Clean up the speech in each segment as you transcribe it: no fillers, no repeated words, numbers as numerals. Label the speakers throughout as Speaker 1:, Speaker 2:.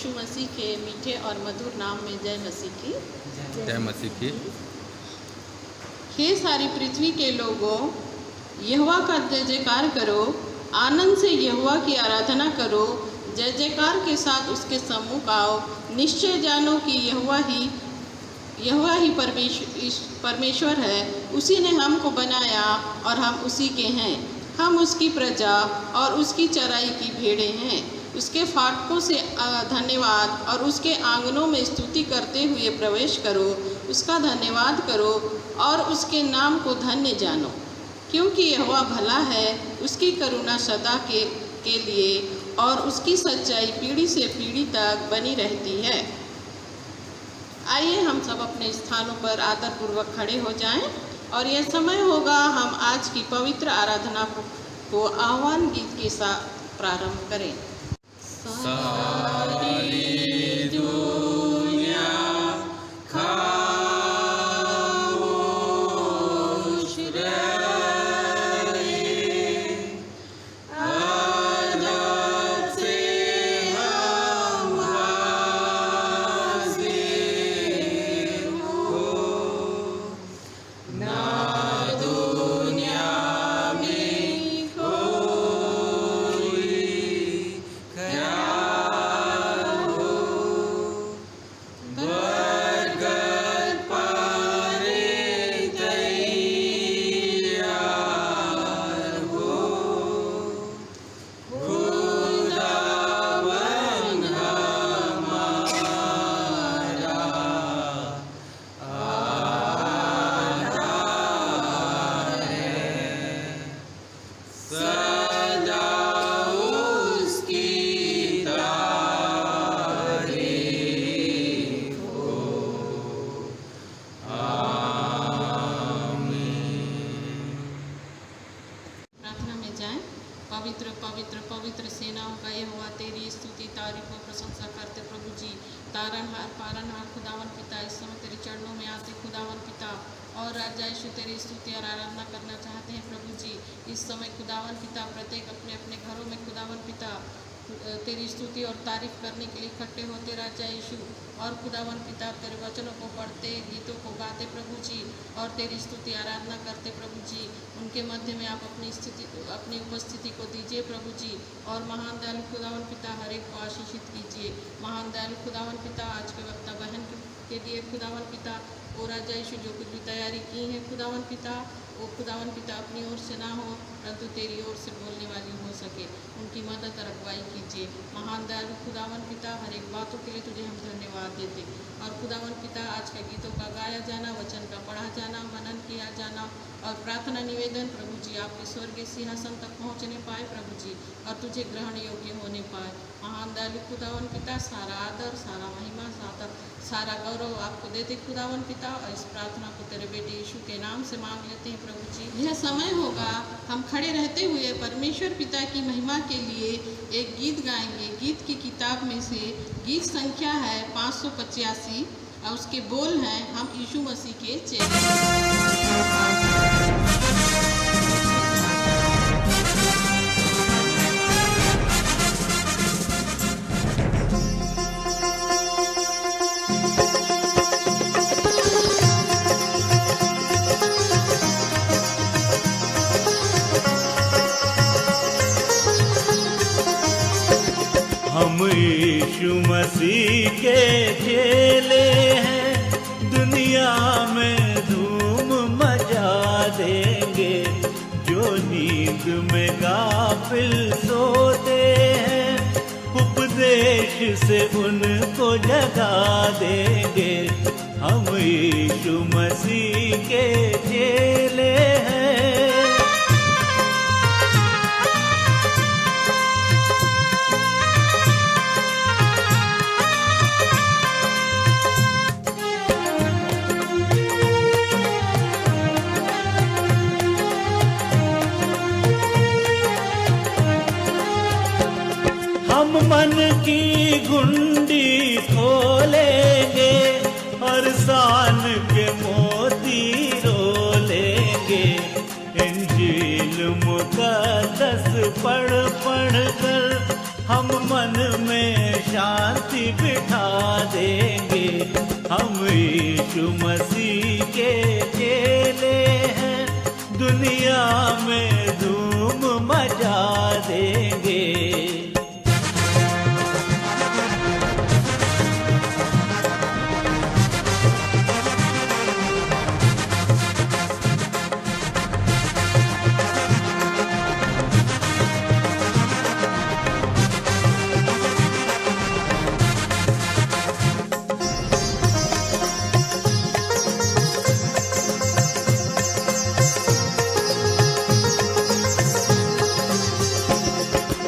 Speaker 1: यीशु मसीह के मीठे और मधुर नाम में जय मसीह की।
Speaker 2: जय मसीह की।
Speaker 1: हे सारी पृथ्वी के लोगों, यहोवा का जय जयकार करो, आनंद से यहोवा की आराधना करो, जय जयकार के साथ उसके सम्मुख आओ। निश्चय जानो कि यहोवा ही परमेश्वर है। उसी ने हमको बनाया और हम उसी के हैं। हम उसकी प्रजा और उसकी चराई की भेड़ें हैं। उसके फाटकों से धन्यवाद और उसके आंगनों में स्तुति करते हुए प्रवेश करो। उसका धन्यवाद करो और उसके नाम को धन्य जानो, क्योंकि यहोवा भला है, उसकी करुणा सदा के लिए और उसकी सच्चाई पीढ़ी से पीढ़ी तक बनी रहती है। आइए हम सब अपने स्थानों पर आदरपूर्वक खड़े हो जाएं और यह समय होगा हम आज की पवित्र आराधना को आह्वान गीत के साथ प्रारंभ करें।
Speaker 2: सारी दुनिया खामोश रहे, अदब से हम हाज़िर हो, ना दुनिया में कोई ख्याल हो, बरकत पाने तैयार हो, खुदावन हमारा आधार है, सदा उसकी तारीफ हो।
Speaker 1: प्रार्थना में जाएं। पवित्र पवित्र पवित्र सेनाओं का यहोवा तेरी स्तुति तारीफ और प्रशंसा करते प्रभु जी। तारनहार पारनहार खुदावन पिता, इस समय तेरे चरणों में आते खुदावन पिता और राजा यीशु तेरी स्तुति और आराधना करना चाहते हैं प्रभु जी। इस समय खुदावन पिता प्रत्येक अपने अपने घरों में खुदावन पिता तेरी स्तुति और तारीफ करने के लिए इकट्ठे होते राजा यीशु, और खुदावन पिता तेरे वचनों को पढ़ते, गीतों को गाते प्रभु जी और तेरी स्तुति आराधना करते प्रभु जी। उनके मध्य में आप अपनी उपस्थिति को दीजिए प्रभु जी, और महान दयालु खुदावन पिता हर एक को आशीषित कीजिए। महान दयालु खुदावन पिता आज के वक्ता बहन के लिए खुदावन पिता ओ राजा यीशु जो कुछ भी तैयारी की है खुदावन पिता, वो खुदावन पिता अपनी ओर से ना हो परंतु तेरी ओर से बोलने वाली हो सके। उनकी मदद और अगुवाई कीजिए। महान दयालु खुदावन पिता हर एक बातों के लिए तुझे हम धन्यवाद देते, और खुदावन पिता आज के गीतों का गाया जाना, वचन का पढ़ा जाना, मनन किया जाना और प्रार्थना निवेदन प्रभु जी आपके स्वर्गीय सिंहासन तक पहुँचने पाए प्रभु जी, और तुझे ग्रहण योग्य होने पाए। महान दयालु खुदावन पिता सारा आदर, सारा महिमा, सारा गौरव आपको देते खुदावन पिता, और इस प्रार्थना को तेरे बेटे यीशु के नाम से मांग लेते हैं प्रभु जी। यह समय होगा हम खड़े रहते हुए परमेश्वर पिता की महिमा के लिए एक गीत गाएंगे। गीत की किताब में से गीत संख्या है 585 और उसके बोल हैं, हम यीशु मसीह के चेले।
Speaker 3: हम यीशु मसीह के चेले हैं, दुनिया में धूम मचा देंगे। जो नींद में गाफिल सोते हैं, उपदेश से उनको जगा देंगे। हम यीशु मसीह के चेले हैं। हम मन की गुंडी खोलेंगे और सान के मोती रोलेंगे। इंजील मुकद्दस पढ़ पढ़ कर हम मन में शांति बिठा देंगे। हम यीशु मसीह के चेले हैं, दुनिया में धूम मचा देंगे।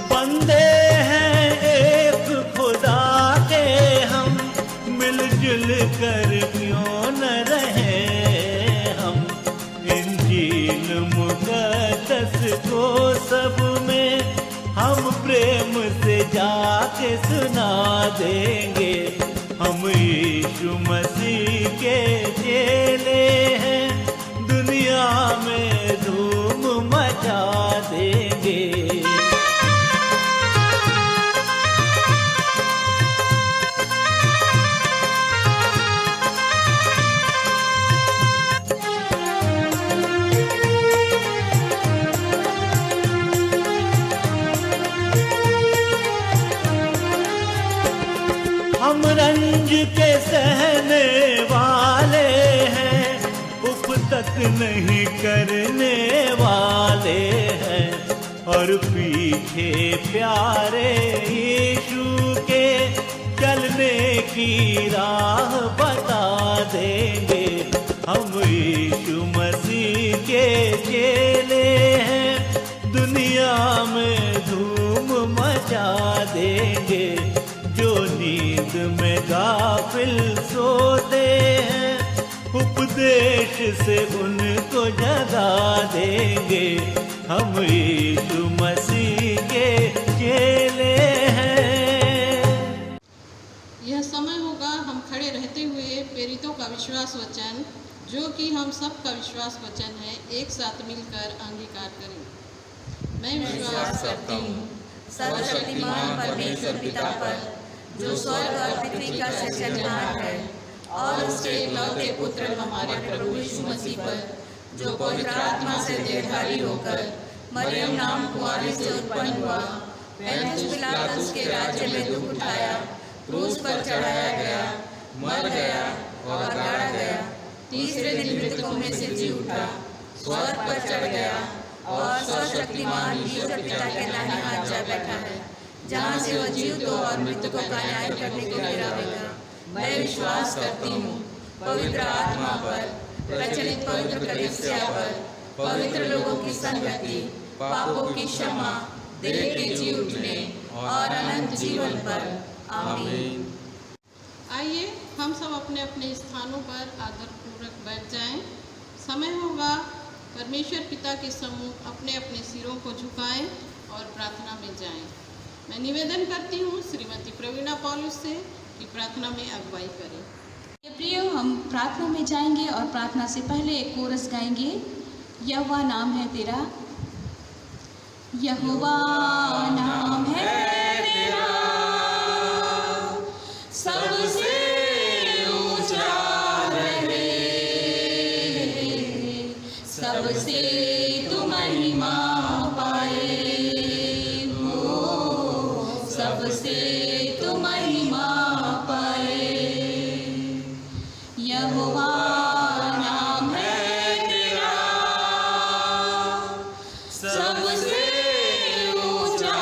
Speaker 3: बंदे हैं एक खुदा के हम, मिलजुल कर क्यों न रहे हम। इंजील मुकद्दस को सब में हम प्रेम से जाके सुना देंगे। हम यीशु मसीह के चेले हैं, दुनिया में धूम मचा देंगे। हम रंज के सहने वाले हैं, उपतक नहीं करने वाले हैं। और पीछे प्यारे यीशु के चलने की राह बता देंगे। हम यीशु मसीह के चेले हैं, दुनिया में धूम मचा देंगे। जो नींद में गाफिल सोते हैं, उपदेश से उनको जगा देंगे। हम यीशु मसीह के चेले हैं।
Speaker 1: यह समय होगा हम खड़े रहते हुए प्रेरितों का विश्वास वचन, जो कि हम सब का विश्वास वचन है, एक साथ मिलकर अंगीकार करें। मैं विश्वास करती हूँ
Speaker 4: सर्वशक्तिमान परमेश्वर पिता पर, जो स्वर्ग और पृथ्वी का सृजनहार है, और उसके इकलौते पुत्र हमारे प्रभु यीशु मसीह पर, जो पवित्र आत्मा से देहधारी होकर मरियम नाम कुंवारी से उत्पन्न हुआ, पोंतियुस पिलातुस के राज्य में दुख उठाया, क्रूस पर चढ़ाया गया, मर गया और गाड़ा गया, तीसरे दिन मृतकों में से जी उठा, स्वर्ग पर चढ़ गया और सर्वशक्तिमान ईश्वर पिता के दाहिने हाथ जा बैठा है, जहाँ से वह जीवितों और मृतकों का न्याय करने को गिरावेगा। मैं विश्वास करती हूँ पवित्र आत्मा पर, प्रचलित पवित्र कलीसिया पर, पवित्र लोगों की संगति, पापों की क्षमा, देह के जी उठने और अनंत जीवन पर। आमीन।
Speaker 1: आइए हम सब अपने अपने स्थानों पर आदरपूर्वक बैठ जाएं। समय होगा परमेश्वर पिता के सम्मुख अपने अपने सिरों को झुकाएं और प्रार्थना में जाएं। मैं निवेदन करती हूँ श्रीमती प्रवीणा पौलुस से कि प्रार्थना में अगुवाई करें।
Speaker 4: प्रियो, हम प्रार्थना में जाएंगे और प्रार्थना से पहले एक कोरस गाएंगे। यहोवा नाम है तेरा, यहोवा नाम है तेरा, सबसे ऊंचा रहे, सबसे तू महिमा पाए हो, सबसे तू महिमा पाए। यहोवा नाम है तेरा, सबसे ऊंचा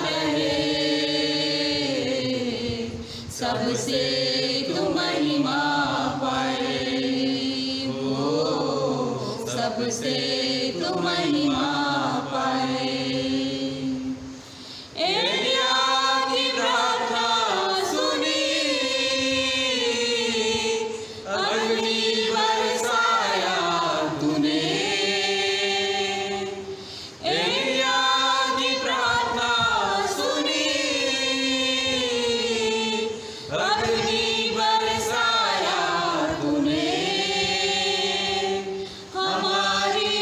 Speaker 4: रहे, सबसे तू महिमा पाए हो, सबसे तू महिमा पाए। एलिया की प्रार्थना सुनी, अग्नि बरसाया तूने। एलिया की प्रार्थना सुनी, अग्नि बरसाया तूने। हमारी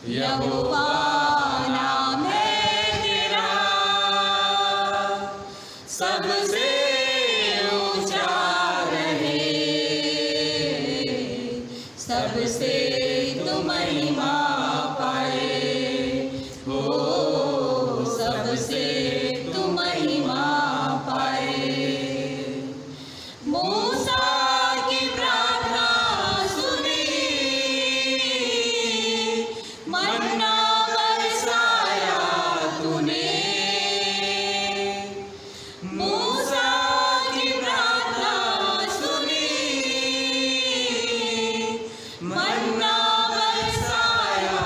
Speaker 4: यहोवा नाम है तेरा, सबसे ऊंचा रहे, सबसे तू महिमा पाए, हो सबसे तू महिमा पाए। मूसा की प्रार्थना सुनी, मन्ना बरसाया तूने, मूसा की प्रार्थना सुनी, मन्ना बरसाया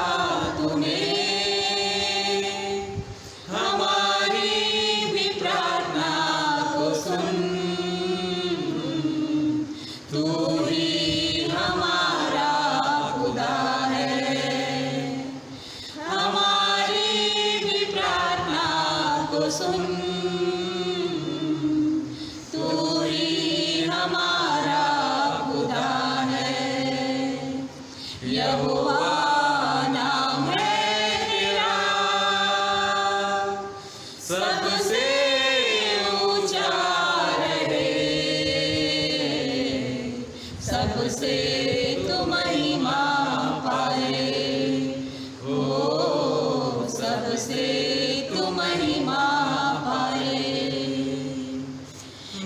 Speaker 4: तूने, हमारी भी प्रार्थना को सुन, तू ही हमारा खुदा है, हमारी भी प्रार्थना को सुन, तू ही हमारा खुदा है। यहोवा नाम है तेरा, सबसे ऊंचा रहे, सबसे तू महिमा पाए, हो सबसे तू महिमा पाए।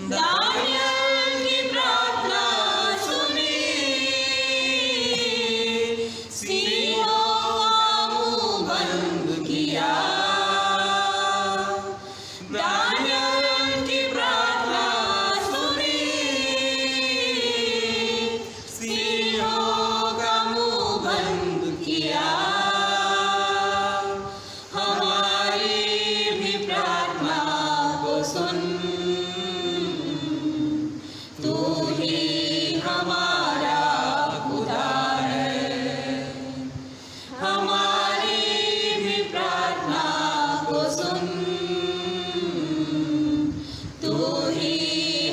Speaker 4: दानियल की प्रार्थना सुनी, सिंहों का मुंह बंद किया, दानियल की प्रार्थना सुनी, सिंहों का मुंह बंद किया, हमारी भी प्रार्थना को सुन, तू ही हमारा खुदा है, हमारी भी प्रार्थना को सुन, तू ही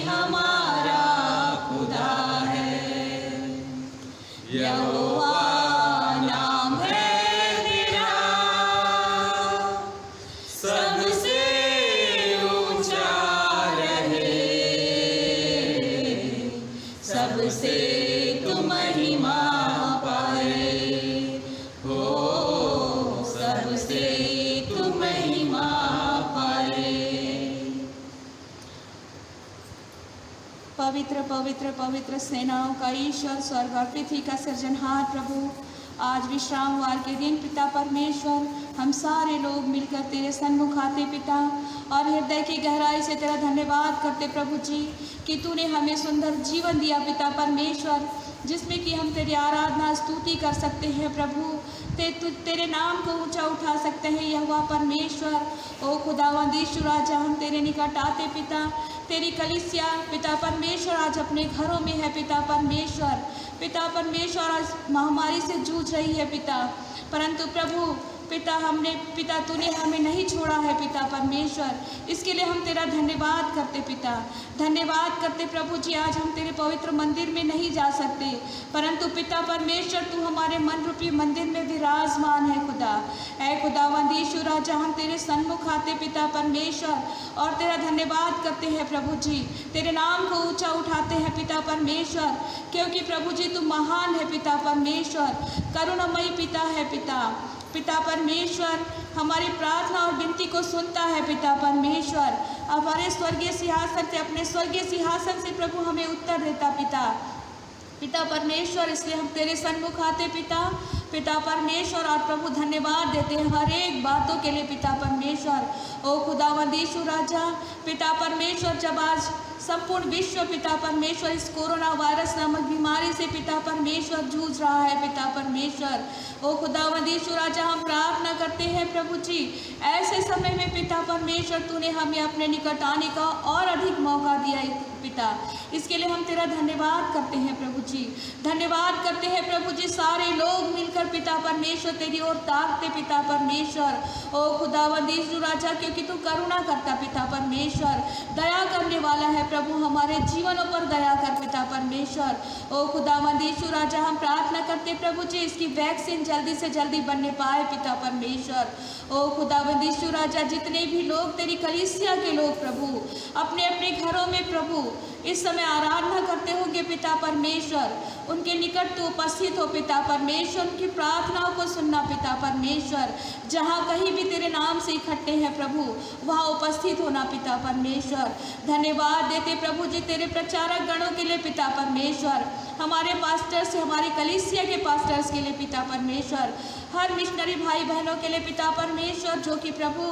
Speaker 4: हमारा खुदा है। यहोवा नाम है तेरा, सबसे ऊंचा रहे, सबसे तू महिमा पाए, हो सबसे तू महिमा पाए। पवित्र पवित्र पवित्र सेनाओं का ईश्वर, स्वर्ग और पृथ्वी का सृजनहार प्रभु, आज विश्रामवार के दिन पिता परमेश्वर हम सारे लोग मिलकर तेरे सन्मुख आते पिता, और हृदय की गहराई से तेरा धन्यवाद करते प्रभु जी कि तूने हमें सुंदर जीवन दिया पिता परमेश्वर, जिसमें कि हम तेरी आराधना स्तुति कर सकते हैं प्रभु, तेरे नाम को ऊंचा उठा सकते हैं यहोवा परमेश्वर। ओ खुदावंद यीशु राजा, हम तेरे निकट आते पिता, तेरी कलीसिया पिता परमेश्वर आज अपने घरों में है पिता परमेश्वर, पिता परमेश्वर आज महामारी से जूझ रही है पिता, परंतु प्रभु पिता तूने हमें नहीं छोड़ा है पिता परमेश्वर, इसके लिए हम तेरा धन्यवाद करते पिता, धन्यवाद करते प्रभु जी। आज हम तेरे पवित्र मंदिर में नहीं जा सकते, परंतु पिता परमेश्वर तू हमारे मन रूपी मंदिर में विराजमान है खुदा। ऐ खुदावंद यीशु राजा, हम तेरे सन्मुख आते पिता परमेश्वर और तेरा धन्यवाद करते हैं प्रभु जी, तेरे नाम को ऊंचा उठाते हैं पिता परमेश्वर, क्योंकि प्रभु जी तू महान है पिता परमेश्वर, करुणामयी पिता है पिता परमेश्वर हमारी प्रार्थना और विनती को सुनता है पिता परमेश्वर, हमारे स्वर्गीय सिंहासन से, अपने स्वर्गीय सिंहासन से प्रभु हमें उत्तर देता पिता परमेश्वर। इसलिए हम तेरे सन्मुख आते पिता परमेश्वर और प्रभु धन्यवाद देते हैं हर एक बातों के लिए पिता परमेश्वर। ओ खुदावंद यीशु राजा पिता परमेश्वर, जब आज संपूर्ण विश्व पिता परमेश्वर इस कोरोना वायरस नामक बीमारी से पिता परमेश्वर जूझ रहा है पिता परमेश्वर, ओ खुदावंद यीशु राजा हम प्रार्थना करते हैं प्रभु जी, ऐसे समय में पिता परमेश्वर तूने हमें अपने निकट आने का और अधिक मौका दिया है पिता, इसके लिए हम तेरा धन्यवाद करते हैं प्रभु जी, धन्यवाद करते हैं प्रभु जी। सारे लोग मिलकर पिता परमेश्वर तेरी ओर ताकते पिता परमेश्वर, ओ खुदावंद यीशु राजा, क्योंकि तू करुणा करता पिता परमेश्वर, दया करने वाला है प्रभु हमारे जीवनों पर दया कर पिता परमेश्वर। ओ खुदावंद यीशु राजा, हम प्रार्थना करते प्रभु जी इसकी वैक्सीन जल्दी से जल्दी बनने पाए पिता परमेश्वर। ओ खुदावंद यीशु राजा, जितने भी लोग तेरी कलीसिया के लोग प्रभु अपने अपने घरों में प्रभु इस समय आराधना करते होंगे पिता परमेश्वर, उनके निकट तो उपस्थित हो पिता परमेश्वर, उनकी प्रार्थनाओं को सुनना पिता परमेश्वर। जहाँ कहीं भी तेरे नाम से इकट्ठे हैं प्रभु, वहाँ उपस्थित होना पिता परमेश्वर। धन्यवाद देते प्रभु जी तेरे प्रचारक गणों के लिए पिता परमेश्वर, हमारे पास्टर्स, हमारे कलीसिया के पास्टर्स के लिए पिता परमेश्वर, हर मिशनरी भाई बहनों के लिए पिता परमेश्वर, जो कि प्रभु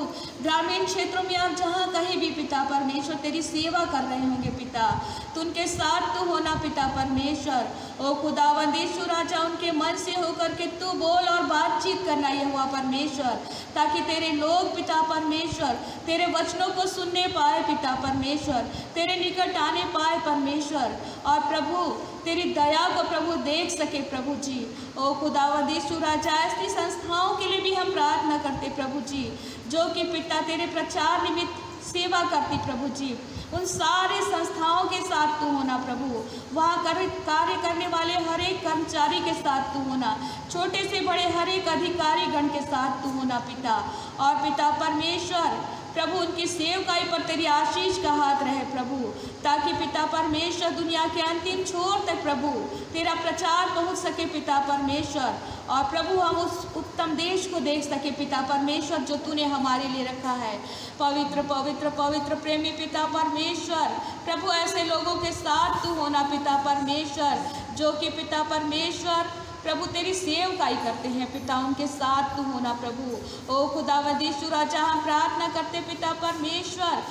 Speaker 4: ग्रामीण क्षेत्रों में और जहाँ कहीं भी पिता परमेश्वर तेरी सेवा कर रहे होंगे पिता, तो उनके साथ तो होना पिता परमेश्वर। ओ खुदावंद यीशु राजा, उनके मन से होकर के तू बोल और बातचीत करना ये हुआ परमेश्वर, ताकि तेरे लोग पिता परमेश्वर तेरे वचनों को सुनने पाए पिता परमेश्वर, तेरे निकट आने पाए परमेश्वर, और प्रभु तेरी दया को प्रभु देख सके प्रभु जी। ओ खुदावंद यीशु राजा, ऐसी संस्थाओं के लिए भी हम प्रार्थना करते प्रभु जी, जो कि पिता तेरे प्रचार निमित्त सेवा करती प्रभु जी, उन सारे संस्थाओं के साथ तू होना प्रभु, वहाँ कार्य करने वाले हर एक कर्मचारी के साथ तू होना, छोटे से बड़े हर एक अधिकारी गण के साथ तू होना पिता। और पिता परमेश्वर प्रभु उनकी सेवकाई पर तेरी आशीष का हाथ रहे प्रभु, ताकि पिता परमेश्वर दुनिया के अंतिम छोर तक प्रभु तेरा प्रचार पहुंच सके पिता परमेश्वर, और प्रभु हम उस उत्तम देश को देख सके पिता परमेश्वर जो तूने हमारे लिए रखा है। पवित्र पवित्र पवित्र प्रेमी पिता परमेश्वर, प्रभु ऐसे लोगों के साथ तू होना पिता परमेश्वर, जो कि पिता परमेश्वर प्रभु तेरी सेवकाई करते हैं पिता, उनके साथ तू होना प्रभु। ओ खुदावंद यीशु राजा, हम प्रार्थना करते पिता परमेश्वर,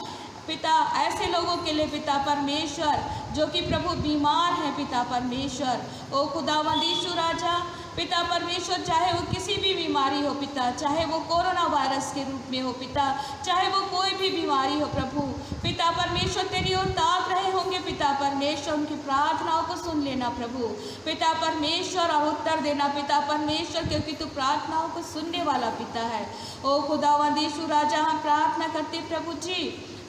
Speaker 4: पिता ऐसे लोगों के लिए पिता परमेश्वर जो कि प्रभु बीमार हैं पिता परमेश्वर। ओ खुदावंद यीशु राजा, पिता परमेश्वर, चाहे वो किसी भी बीमारी हो पिता, चाहे वो कोरोना वायरस के रूप में हो पिता, चाहे वो कोई भी बीमारी हो प्रभु, पिता परमेश्वर तेरी ओर ताक रहे होंगे पिता परमेश्वर, उनकी प्रार्थनाओं को सुन लेना प्रभु पिता परमेश्वर, और उत्तर देना पिता परमेश्वर, क्योंकि तू प्रार्थनाओं को सुनने वाला पिता है। ओ खुदावंद यीशु राजा, हम प्रार्थना करते प्रभु जी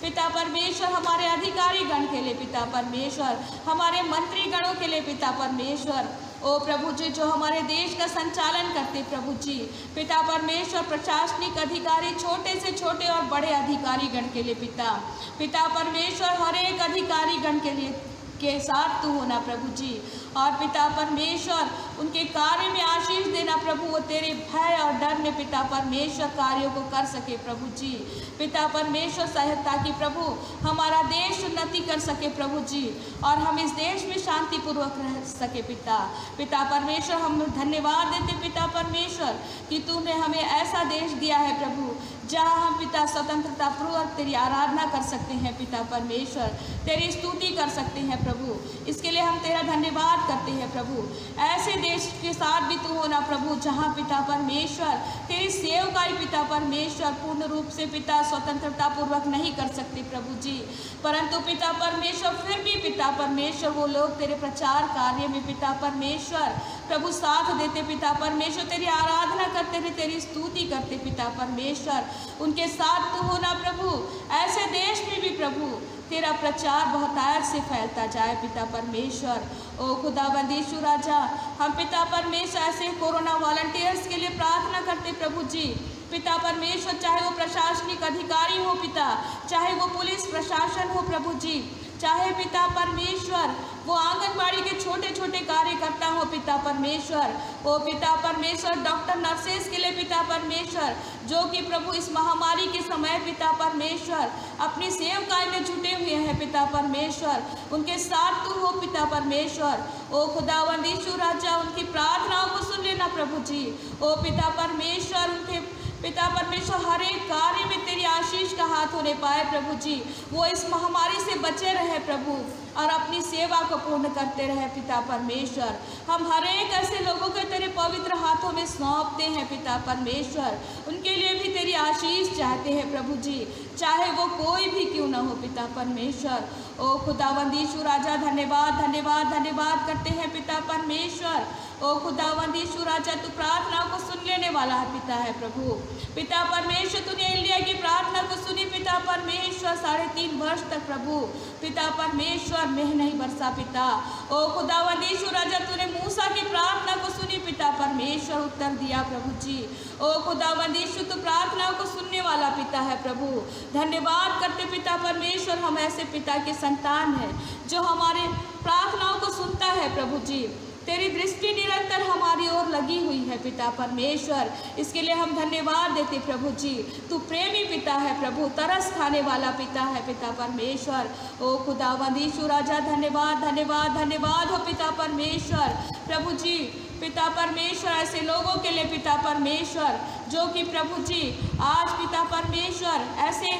Speaker 4: पिता परमेश्वर, हमारे अधिकारी गण के लिए पिता परमेश्वर, हमारे मंत्री गणों के लिए पिता परमेश्वर, ओ प्रभु जी जो हमारे देश का संचालन करते प्रभु जी पिता परमेश्वर, प्रशासनिक अधिकारी छोटे से छोटे और बड़े अधिकारी गण के लिए पिता परमेश्वर, हर एक अधिकारी गण के लिए के साथ तू होना प्रभु जी, और पिता परमेश्वर उनके कार्य में आशीष देना प्रभु, वो तेरे भय और डर में पिता परमेश्वर कार्यों को कर सके प्रभु जी पिता परमेश्वर, सहायता की प्रभु हमारा देश उन्नति कर सके प्रभु जी, और हम इस देश में शांतिपूर्वक रह सके पिता परमेश्वर। हम धन्यवाद देते पिता परमेश्वर कि तूने हमें ऐसा देश दिया है प्रभु, जहाँ हम पिता स्वतंत्रता पूर्वक तेरी आराधना कर सकते हैं पिता परमेश्वर, तेरी स्तुति कर सकते हैं प्रभु, इसके लिए हम तेरा धन्यवाद करते हैं प्रभु। ऐसे देश के साथ भी तू होना प्रभु, जहाँ पिता परमेश्वर तेरी सेवकाई पिता परमेश्वर पूर्ण रूप से पिता स्वतंत्रता पूर्वक नहीं कर सकते प्रभु जी, परंतु पिता परमेश्वर फिर भी पिता परमेश्वर वो लोग तेरे प्रचार कार्य में पिता परमेश्वर प्रभु साथ देते पिता परमेश्वर, तेरी आराधना करते हुए तेरी स्तुति करते पिता परमेश्वर, उनके साथ तू होना प्रभु। ऐसे देश में भी प्रभु तेरा प्रचार बहुतायत से फैलता जाए पिता परमेश्वर। ओ खुदावंद यीशु राजा, हम पिता परमेश्वर ऐसे कोरोना वॉलंटियर्स के लिए प्रार्थना करते प्रभु जी पिता परमेश्वर, चाहे वो प्रशासनिक अधिकारी हो पिता, चाहे वो पुलिस प्रशासन हो प्रभु जी, चाहे पिता परमेश्वर वो आंगनबाड़ी के छोटे छोटे कार्यकर्ता हो पिता परमेश्वर, ओ पिता परमेश्वर डॉक्टर नर्सेस के लिए पिता परमेश्वर, जो कि प्रभु इस महामारी के समय पिता परमेश्वर अपनी सेवकाई में जुटे हुए हैं पिता परमेश्वर, उनके साथ तू हो पिता परमेश्वर। ओ खुदावंद यीशु राजा, उनकी प्रार्थनाओं को सुन लेना प्रभु जी। ओ पिता परमेश्वर, उनके पिता परमेश्वर हर एक कार्य में तेरी आशीष का हाथ होने पाए प्रभु जी, वो इस महामारी से बचे रहे प्रभु और अपनी सेवा को पूर्ण करते रहे पिता परमेश्वर। हम हर एक ऐसे लोगों को तेरे पवित्र हाथों में सौंपते हैं पिता परमेश्वर, उनके लिए भी तेरी आशीष चाहते हैं प्रभु जी। चाहे वो कोई भी क्यों ना हो पिता परमेश्वर। ओ खुदावंद यीशु राजा धन्यवाद धन्यवाद धन्यवाद करते हैं पिता परमेश्वर। ओ खुदावंद यीशु राजा तू प्रार्थनाओं को सुन लेने वाला है पिता है प्रभु। पिता परमेश्वर तूने एलिया की प्रार्थना को सुनी पिता परमेश्वर 3.5 वर्ष तक प्रभु। पिता परमेश्वर मेह नहीं बरसा पिता। ओ खुदावंद यीशु राजा तूने मूसा की प्रार्थना को सुनी पिता परमेश्वर, उत्तर दिया प्रभु जी। ओ खुदावंद यीशु तू प्रार्थनाओं को सुनने वाला पिता है प्रभु। धन्यवाद करते पिता परमेश्वर, हम ऐसे पिता के संतान हैं जो हमारे प्रार्थनाओं को सुनता है प्रभु जी। तेरी दृष्टि निरंतर हमारी ओर लगी हुई है पिता परमेश्वर, इसके लिए हम धन्यवाद देते प्रभु जी। तू प्रेमी पिता है प्रभु, तरस खाने वाला पिता है पिता परमेश्वर। ओ खुदावंद यीशु राजा धन्यवाद धन्यवाद धन्यवाद हो पिता परमेश्वर प्रभु जी। पिता परमेश्वर ऐसे लोगों के लिए पिता परमेश्वर जो कि प्रभु जी आज पिता परमेश्वर ऐसे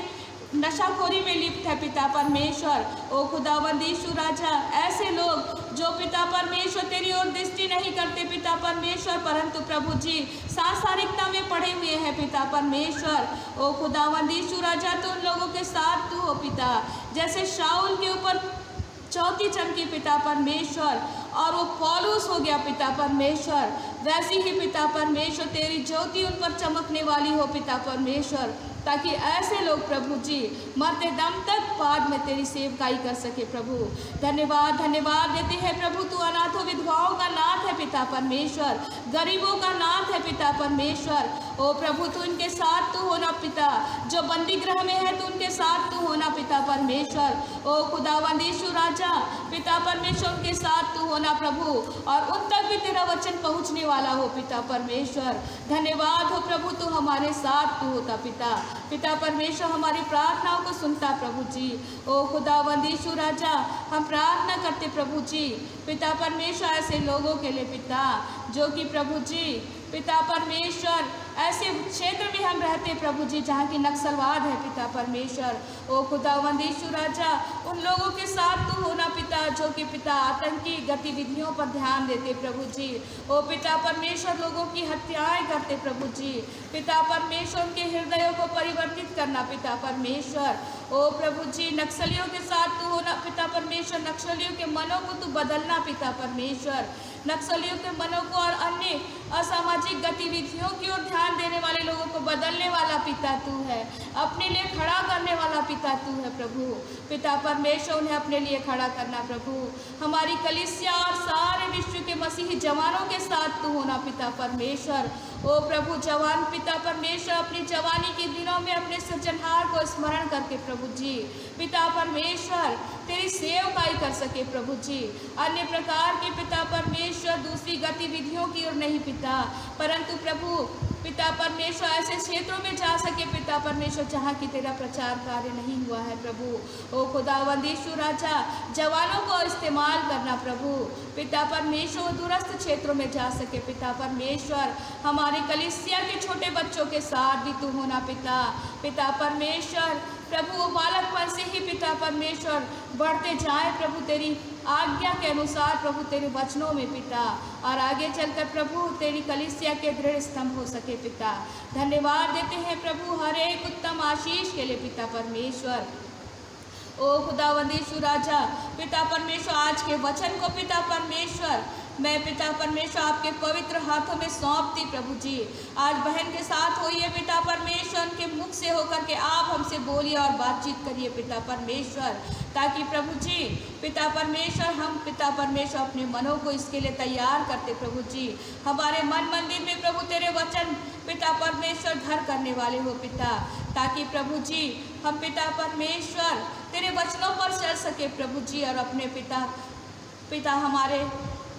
Speaker 4: नशाखोरी में लिप्त है पिता परमेश्वर। ओ खुदावंद यीशु राजा ऐसे लोग जो पिता परमेश्वर तेरी ओर दृष्टि नहीं करते पिता परमेश्वर, परंतु प्रभु जी सांसारिकता में पड़े हुए हैं पिता परमेश्वर। ओ खुदावंद यीशु राजा तो उन लोगों के साथ तू हो पिता, जैसे शाऊल के ऊपर चौथी चमकी पिता परमेश्वर और वो पौलुस हो गया पिता परमेश्वर, वैसी ही पिता परमेश्वर तेरी ज्योति उन पर चमकने वाली हो पिता परमेश्वर, ताकि ऐसे लोग प्रभु जी मरते दम तक बाद में तेरी सेवकाई कर सके प्रभु। धन्यवाद धन्यवाद देते हैं प्रभु, तू अनाथों विधवाओं का नाथ है पिता परमेश्वर, गरीबों का नाथ है पिता परमेश्वर। ओ प्रभु तू इनके साथ तू होना पिता, जो बंदी गृह में है तू उनके साथ तू होना पिता परमेश्वर। ओ खुदावंद यीशु राजा पिता परमेश्वर उनके साथ तू होना प्रभु, और उन तक भी तेरा वचन पहुँचने वाला हो पिता परमेश्वर। धन्यवाद हो प्रभु, तू हमारे साथ तू होता पिता। पिता परमेश्वर हमारी प्रार्थनाओं को सुनता प्रभु जी। ओ खुदावंद यीशु राजा हम प्रार्थना करते प्रभु जी पिता परमेश्वर ऐसे लोगों के लिए पिता जो कि प्रभु जी पिता परमेश्वर ऐसे क्षेत्र में हम रहते प्रभु जी जहाँ की नक्सलवाद है पिता परमेश्वर। ओ खुदावंद यीशु राजा उन लोगों के साथ तू होना पिता जो कि पिता आतंकी गतिविधियों पर ध्यान देते प्रभु जी। ओ पिता परमेश्वर लोगों की हत्याएं करते प्रभु जी। पिता परमेश्वर उनके हृदयों को परिवर्तित करना पिता परमेश्वर। ओ प्रभु जी नक्सलियों के साथ तू होना पिता परमेश्वर, नक्सलियों के मनों को तू बदलना पिता परमेश्वर, नक्सलियों के मनों को और अन्य असामाजिक गतिविधियों की ओर ध्यान देने वाले लोगों को बदलने वाला पिता तू है, अपने लिए खड़ा करने वाला पिता तू है प्रभु। पिता परमेश्वर उन्हें अपने लिए खड़ा करना प्रभु। हमारी कलीसिया और सारे विश्व के मसीही जवानों के साथ तू होना पिता परमेश्वर। ओ प्रभु जवान पिता परमेश्वर अपनी जवानी के दिनों में अपने सृजनहार को स्मरण करके प्रभु जी पिता परमेश्वर तेरी सेवकाई कर सके प्रभु जी। अन्य प्रकार के पिता परमेश्वर दूसरी गतिविधियों की ओर नहीं पिता, परंतु प्रभु पिता परमेश्वर ऐसे क्षेत्रों में जा सके पिता परमेश्वर जहाँ की तेरा प्रचार कार्य नहीं हुआ है प्रभु। ओ खुदावंद यीशु राजा जवानों को इस्तेमाल करना प्रभु पिता परमेश्वर दूरस्थ क्षेत्रों में जा सके पिता परमेश्वर। हमारी कलीसिया के छोटे बच्चों के साथ भी तू होना पिता। पिता परमेश्वर प्रभु वो बालकपन से ही पिता परमेश्वर बढ़ते जाए प्रभु तेरी आज्ञा के अनुसार प्रभु तेरे वचनों में पिता, और आगे चलकर प्रभु तेरी कलीसिया के दृढ़ स्तंभ हो सके पिता। धन्यवाद देते हैं प्रभु हर एक उत्तम आशीष के लिए पिता परमेश्वर। ओ खुदावंद यीशु राजा पिता परमेश्वर आज के वचन को पिता परमेश्वर मैं पिता परमेश्वर आपके पवित्र हाथों में सौंपती प्रभु जी। आज बहन के साथ होइए पिता परमेश्वर, उनके मुख से होकर के आप हमसे बोलिए और बातचीत करिए पिता परमेश्वर, ताकि प्रभु जी पिता परमेश्वर हम पिता परमेश्वर अपने मनों को इसके लिए तैयार करते प्रभु जी। हमारे मन मंदिर में प्रभु तेरे वचन पिता परमेश्वर घर करने वाले हो पिता, ताकि प्रभु जी हम पिता परमेश्वर तेरे वचनों पर चल सके प्रभु जी, और अपने पिता हमारे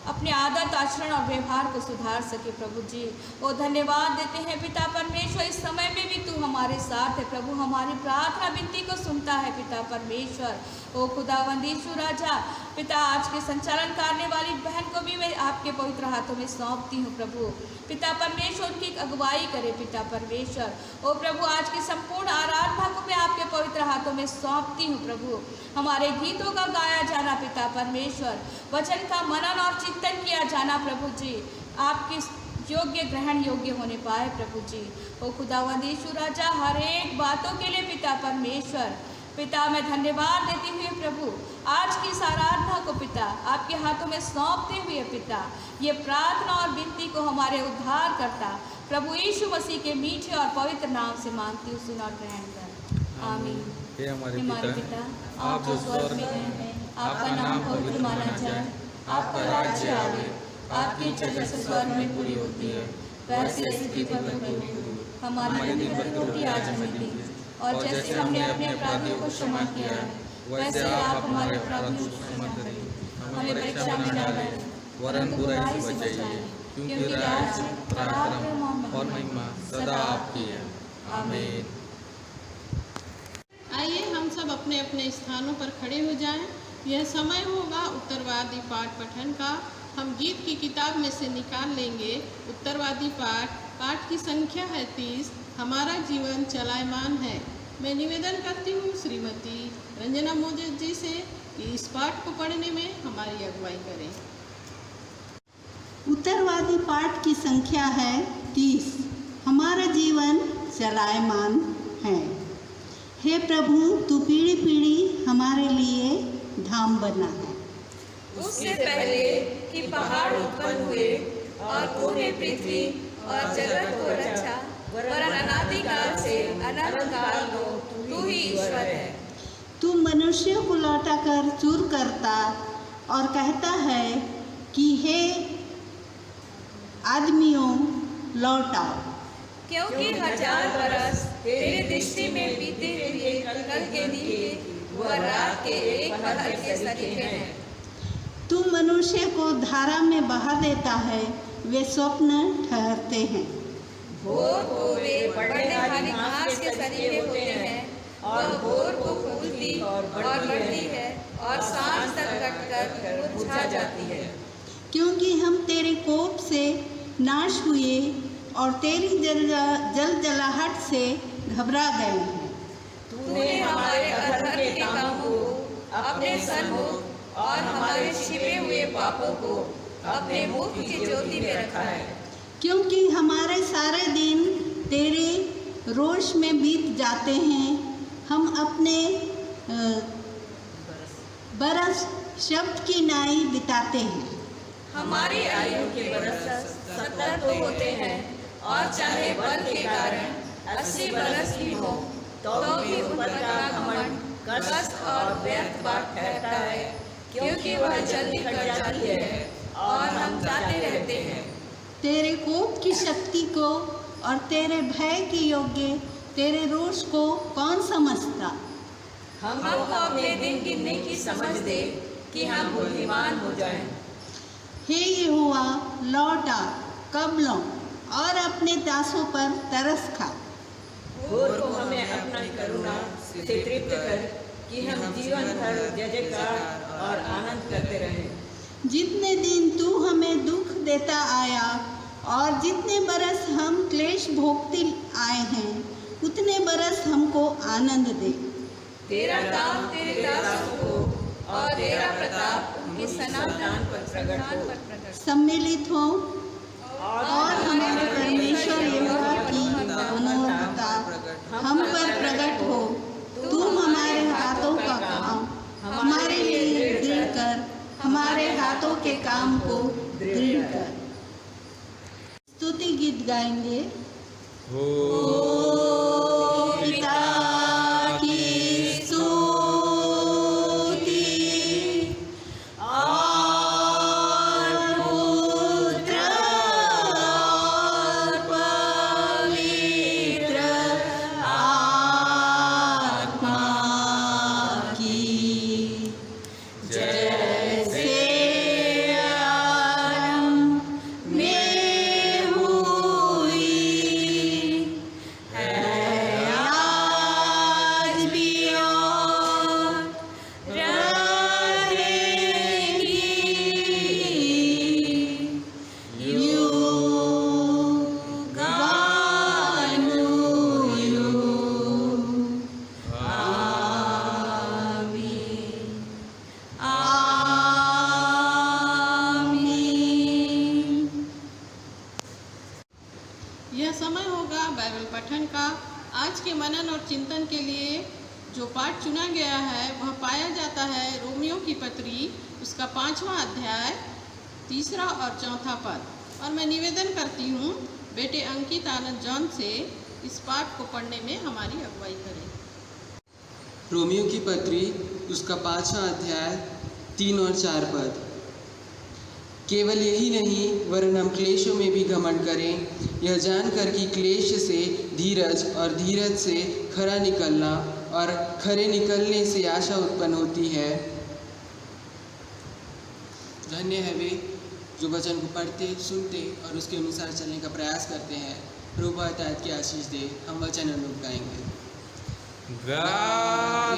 Speaker 4: अपने आदत आचरण और व्यवहार को सुधार सके प्रभु जी। ओ धन्यवाद देते हैं पिता परमेश्वर इस समय में भी तू हमारे साथ है प्रभु, हमारी प्रार्थना विनती को सुनता है पिता परमेश्वर। ओ खुदावंद यीशु राजा पिता आज के संचालन करने वाली बहन को भी मैं आपके पवित्र हाथों में सौंपती हूँ प्रभु। पिता परमेश्वर उनकी अगुवाई करे पिता परमेश्वर। ओ प्रभु आज की संपूर्ण आराधना को मैं आपके पवित्र हाथों में सौंपती हूँ प्रभु। हमारे गीतों का गाया जाना पिता परमेश्वर, वचन का मनन और चिंतन किया जाना प्रभु जी, आपकी योग्य ग्रहण योग्य होने पाए प्रभु जी। ओ खुदावंद यीशु राजा, हर एक बातों के लिए पिता परमेश्वर, पिता मैं धन्यवाद देती हुई प्रभु आज की इस आराधना को पिता आपके हाथों में सौंपते हुए पिता ये प्रार्थना और विनती को हमारे उद्धार करता प्रभु यीशु मसीह के मीठे और पवित्र नाम से मांगती हूँ, सुन और ग्रहण कर। आमीन।
Speaker 5: हे
Speaker 4: हमारे पिता
Speaker 5: आप जो स्वर्ग में हैं, आपका नाम पवित्र माना जाए, आपका राज्य आवे, आपकी इच्छा जैसे स्वर्ग में पूरी होती है वैसे पृथ्वी पर भी हो।
Speaker 4: हमारे दिन भर की रोटी आज हमें दी, और जैसे हमने अपने अपराधियों को क्षमा किया है वैसे आप हमारे अपराधियों को क्षमा करें। हमें परीक्षा में न डालें वरन बुराई से बचाइए, क्योंकि राज्य, पराक्रम और महिमा सदा आपकी है। आमीन।
Speaker 1: आइए हम सब अपने अपने स्थानों पर खड़े हो जाएं। यह समय होगा उत्तरवादी पाठ पठन का। हम गीत की किताब में से निकाल लेंगे उत्तरवादी पाठ की संख्या है 30। हमारा जीवन चलायमान है। मैं निवेदन करती हूँ श्रीमती रंजना मोदी जी से कि इस पाठ को पढ़ने में हमारी अगुवाई करें।
Speaker 6: उत्तरवादी पाठ की संख्या है 30। हमारा जीवन चलायमान है। हे प्रभु, तू पीढ़ी पीढ़ी हमारे लिए धाम बना है।
Speaker 4: उससे पहले कि पहाड़ उत्पन्न हुए और तूने पृथ्वी और जगत को रचा, वरन अनादिकाल से अनंत काल को तू ही ईश्वर है।
Speaker 6: तू मनुष्यों को लौटाकर चूर करता और कहता है कि हे आदमियों लौटाओ,
Speaker 4: क्योंकि 1000 बरस तेरी दृष्टि में बीते हुए कल के दिन व रात के एक पहर के सरीखे हैं।
Speaker 6: तू मनुष्य को धारा में बहा देता है, वे स्वप्न ठहरते हैं।
Speaker 4: भोर को वे बढ़ने वाली घास के सरीखे होते हैं और भोर को फूलती और बढ़ती है और सांझ तक कटकर मुरझा जाती है।
Speaker 6: क्योंकि हम तेरे कोप से नाश हुए और तेरी जलजलाहट से घबरा गए हैं।
Speaker 4: तूने हमारे अधर्म के कामों को अपने सन्मुख और हमारे छिपे हुए पापों को अपने मुख की ज्योति में रखा है।
Speaker 6: क्योंकि हमारे सारे दिन तेरे रोष में बीत जाते हैं, हम अपने बरस शब्द की नाई बिताते हैं।
Speaker 4: हमारी आयु के बरस 70 तो होते हैं और चाहे बल के कारण 80 बरस भी हो तो भी उन पर का घमंड कष्ट और व्यर्थ बात ठहरता है, क्योंकि वह जल्दी कट जाती है और हम जाते रहते हैं।
Speaker 6: तेरे कोप की शक्ति को और तेरे भय के योग्य तेरे रोष को कौन समझता?
Speaker 4: हमको अपने दिन गिनने की समझ दे कि हम बुद्धिमान हो जाएं।
Speaker 6: हे यहोवा, लौट आ, कब लौं और अपने दासों पर तरस खा।
Speaker 7: भोर को हमें अपना करुणा से तृप्त कर कि हम जीवन भर जय जयकार और आनंद करते रहें।
Speaker 6: जितने दिन तू हमें दुख देता आया और जितने बरस हम क्लेश भोगते आए हैं, उतने बरस हमको आनंद दे।
Speaker 4: तेरा काम तेरे दासों को और तेरा प्रताप उनके सनातन पर प्रकट
Speaker 6: सम्मिलित हो और हमारे परमेश्वर यहोवा की मनोहरता हम पर प्रकट हो। तू हमारे हाथों का काम हमारे लिए दृढ़ कर, हमारे हाथों के काम को दृढ़ कर। स्तुति गीत गाएंगे। पिता की
Speaker 2: हुई
Speaker 1: पठन का आज के मनन और चिंतन के लिए जो पाठ चुना गया है वह पाया जाता है रोमियो की पत्री उसका 5वां अध्याय 3 और 4 पद। और मैं निवेदन करती हूँ बेटे अंकित आनंद जॉन से इस पाठ को पढ़ने में हमारी अगुवाई करें।
Speaker 2: रोमियो की पत्री उसका 5वां अध्याय 3 और 4 पद। केवल यही नहीं वरन हम क्लेशों में भी घमंड करें, यह जानकर कि क्लेश से धीरज और धीरज से खरा निकलना और खरे निकलने से आशा उत्पन्न होती है। धन्य है वे जो वचन को पढ़ते सुनते और उसके अनुसार चलने का प्रयास करते हैं। प्रभु आयत की आशीष दे। हम वचन अनुरूप गाएंगे।
Speaker 3: गा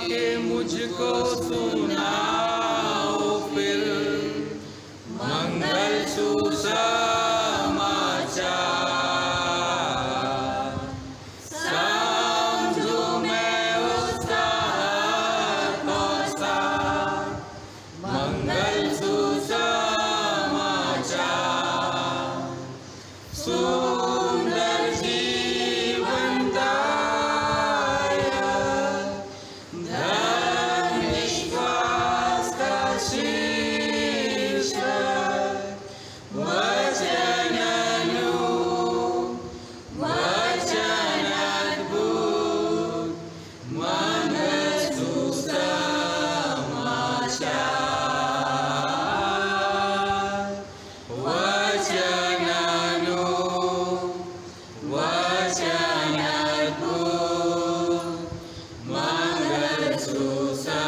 Speaker 3: के मुझको सुनाओ फिर मंगल सुसमाचार, समझूं मैं उसका कौन सा मंगल सुसमाचार। सुंदर जीवन दायक धन विश्वास का शीर्ष वचन अद्भुत मंगल सुसमाचार। वचन अद्भुत मंगल सुसमाचार।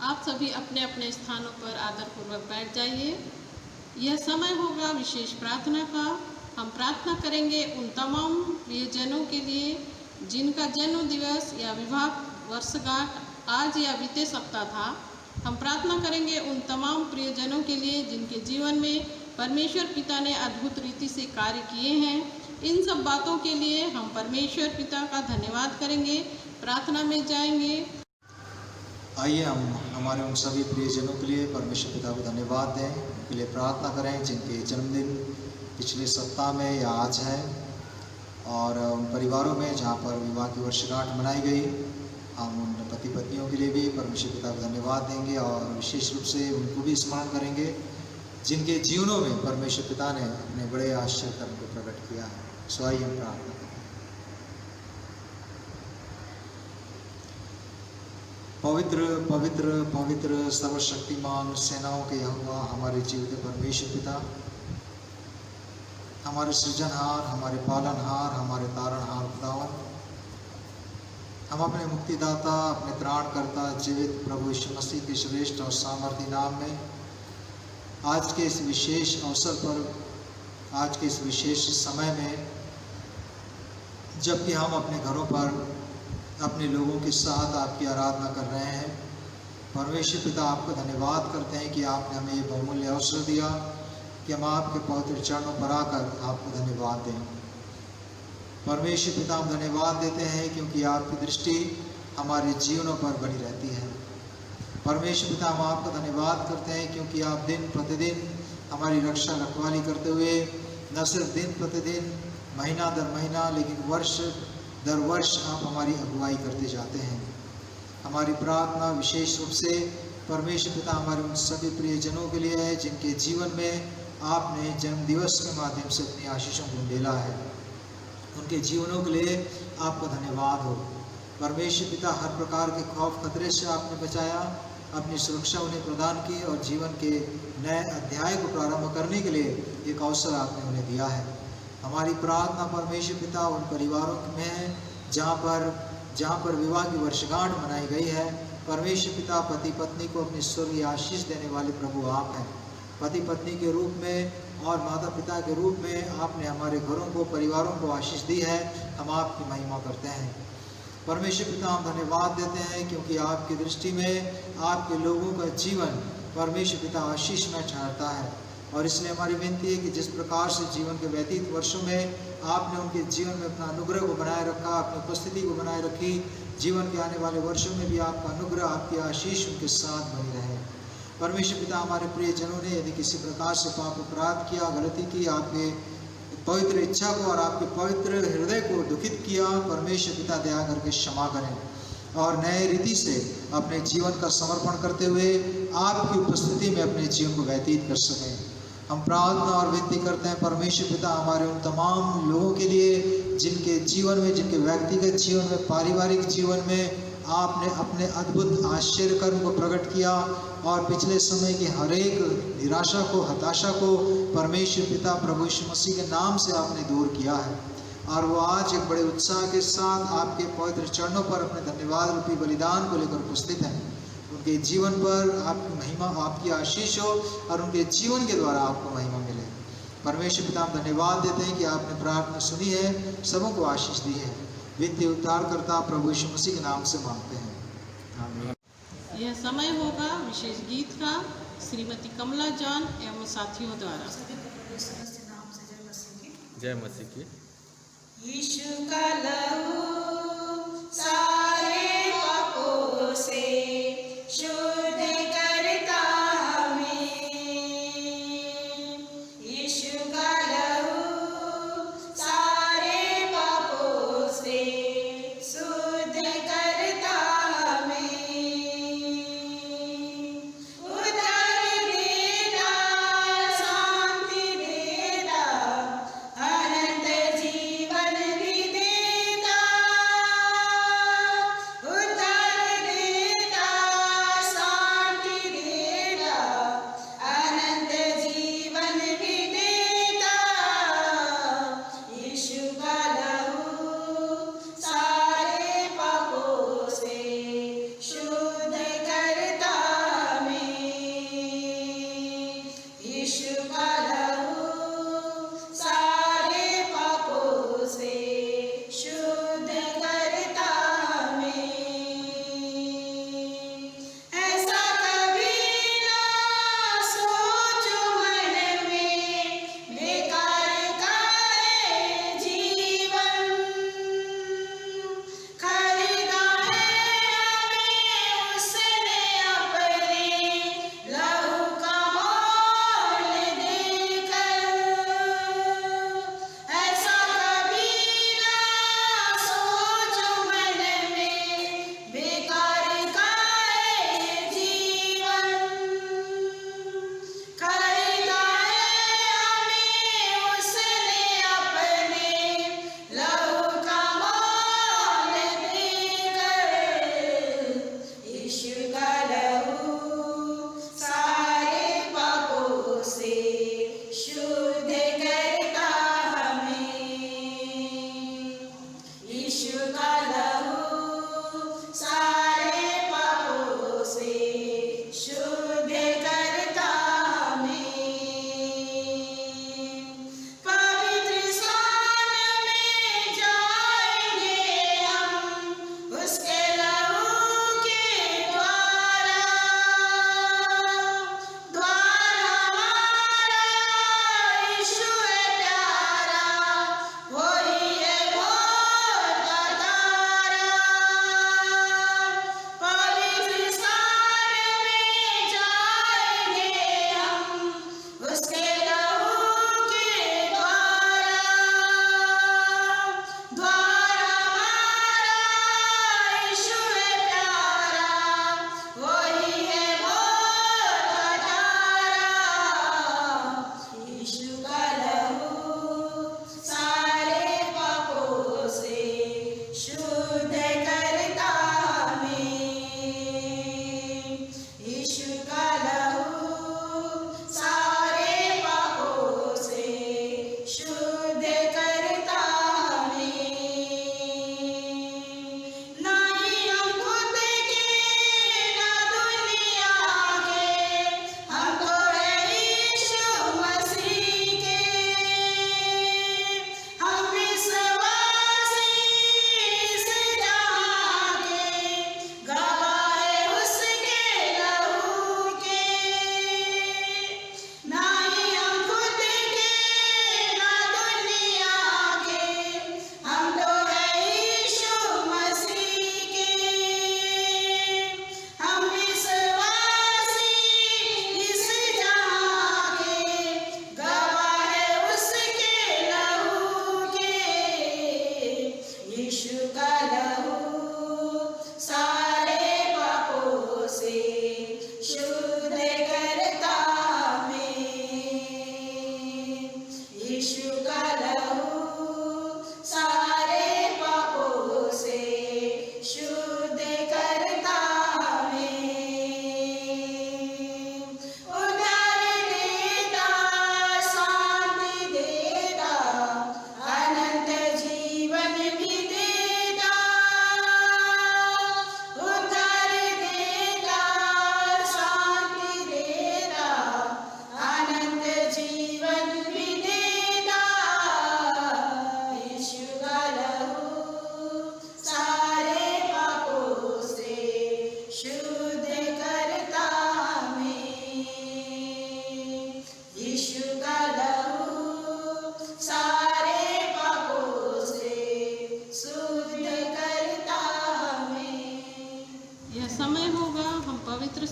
Speaker 1: आप सभी अपने अपने स्थानों पर आदरपूर्वक बैठ जाइए। यह समय होगा विशेष प्रार्थना का। हम प्रार्थना करेंगे उन तमाम प्रियजनों के लिए जिनका जन्म दिवस या विवाह वर्षगांठ आज या बीते सप्ताह था। हम प्रार्थना करेंगे उन तमाम प्रियजनों के लिए जिनके जीवन में परमेश्वर पिता ने अद्भुत रीति से कार्य किए हैं। इन सब बातों के लिए हम परमेश्वर पिता का धन्यवाद करेंगे। प्रार्थना में जाएंगे।
Speaker 8: आइए हम हमारे उन सभी प्रियजनों के लिए परमेश्वर पिता को धन्यवाद दें, उनके लिए प्रार्थना करें जिनके जन्मदिन पिछले सप्ताह में या आज है, और उन परिवारों में जहाँ पर विवाह की वर्षगांठ मनाई गई। हम उन पति पत्नियों के लिए भी परमेश्वर पिता को धन्यवाद देंगे और विशेष रूप से उनको भी स्मरण करेंगे जिनके जीवनों में परमेश्वर पिता ने अपने बड़े आश्चर्य कर्म को प्रकट किया है। सो आइए हम प्रार्थना करें। पवित्र पवित्र पवित्र सर्वशक्तिमान सेनाओं के यहोवा हमारे जीवित परमेश्वर पिता, हमारे सृजनहार, हमारे पालनहार, हमारे तारणहार खुदावन, हम अपने मुक्तिदाता, अपने त्राणकर्ता जीवित प्रभु यीशु मसीह के श्रेष्ठ और सामर्थी नाम में आज के इस विशेष अवसर पर, आज के इस विशेष समय में, जबकि हम अपने घरों पर अपने लोगों के साथ आपकी आराधना कर रहे हैं, परमेश्वर पिता आपका धन्यवाद करते हैं कि आपने हमें ये बहुमूल्य अवसर दिया कि हम आपके पवित्र चरणों पर आकर आपको धन्यवाद दें। परमेश्वर पिता हम धन्यवाद देते हैं क्योंकि आपकी दृष्टि हमारे जीवनों पर बनी रहती है। परमेश्वर पिता हम आपका धन्यवाद करते हैं क्योंकि आप दिन प्रतिदिन हमारी रक्षा रखवाली करते हुए न सिर्फ दिन प्रतिदिन, महीना दर महीना, लेकिन वर्ष दर वर्ष आप हमारी अगुवाई करते जाते हैं। हमारी प्रार्थना विशेष रूप से परमेश्वर पिता हमारे उन सभी प्रियजनों के लिए है जिनके जीवन में आपने जन्मदिवस के माध्यम से अपनी आशीषों को उंडेला है। उनके जीवनों के लिए आपका धन्यवाद हो। परमेश्वर पिता हर प्रकार के खौफ खतरे से आपने बचाया, अपनी सुरक्षा उन्हें प्रदान की और जीवन के नए अध्याय को प्रारंभ करने के लिए एक अवसर आपने उन्हें दिया है। हमारी प्रार्थना परमेश्वर पिता उन परिवारों में है जहाँ पर विवाह की वर्षगांठ मनाई गई है। परमेश्वर पिता पति पत्नी को अपनी स्वर्गीय आशीष देने वाले प्रभु आप हैं। पति पत्नी के रूप में और माता पिता के रूप में आपने हमारे घरों को, परिवारों को आशीष दी है। हम आपकी महिमा करते हैं। परमेश्वर पिता हम धन्यवाद देते हैं क्योंकि आपकी दृष्टि में आपके लोगों का जीवन परमेश्वर पिता आशीष में ठहरता है। और इसलिए हमारी विनती है कि जिस प्रकार से जीवन के व्यतीत वर्षों में आपने उनके जीवन में अपना अनुग्रह को बनाए रखा, अपनी उपस्थिति को बनाए रखी, जीवन के आने वाले वर्षों में भी आपका अनुग्रह, आपकी आशीष उनके साथ बनी रहे। परमेश्वर पिता, हमारे प्रियजनों ने यदि किसी प्रकार से पाप अपराध किया, गलती की, आपके पवित्र इच्छा को और आपके पवित्र हृदय को दुखित किया, परमेश्वर पिता दया करके क्षमा करें और नए रीति से अपने जीवन का समर्पण करते हुए आपकी उपस्थिति में अपने जीवन को व्यतीत कर सकें। हम प्रार्थना और विनती करते हैं परमेश्वर पिता, हमारे उन तमाम लोगों के लिए जिनके जीवन में, जिनके व्यक्तिगत जीवन में, पारिवारिक जीवन में आपने अपने अद्भुत आश्चर्य कर्म को प्रकट किया और पिछले समय की हर एक निराशा को, हताशा को परमेश्वर पिता प्रभु यीशु मसीह के नाम से आपने दूर किया है और वो आज एक बड़े उत्साह के साथ आपके पवित्र चरणों पर अपने धन्यवाद रूपी बलिदान को लेकर उपस्थित हैं। उनके जीवन पर आपकी महिमा, आपकी आशीष हो और उनके जीवन के द्वारा आपको महिमा मिले। परमेश्वर पिता, हम धन्यवाद देते हैं कि आपने प्रार्थना सुनी है, सबों को आशीष दी है। वित्तीय उद्धारकर्ता प्रभु यीशु मसीह के नाम से मांगते हैं, आमीन।
Speaker 1: यह समय होगा विशेष गीत का श्रीमती कमला जान एवं साथियों द्वारा।
Speaker 3: जय मसीह की।
Speaker 4: यीशु का लहू सारे पापों से शुद्ध करता हमें। यीशु का लहू सारे पापों से शुद्ध करता हमें। उद्धार देता, शांति देता, अनंत जीवन भी देता।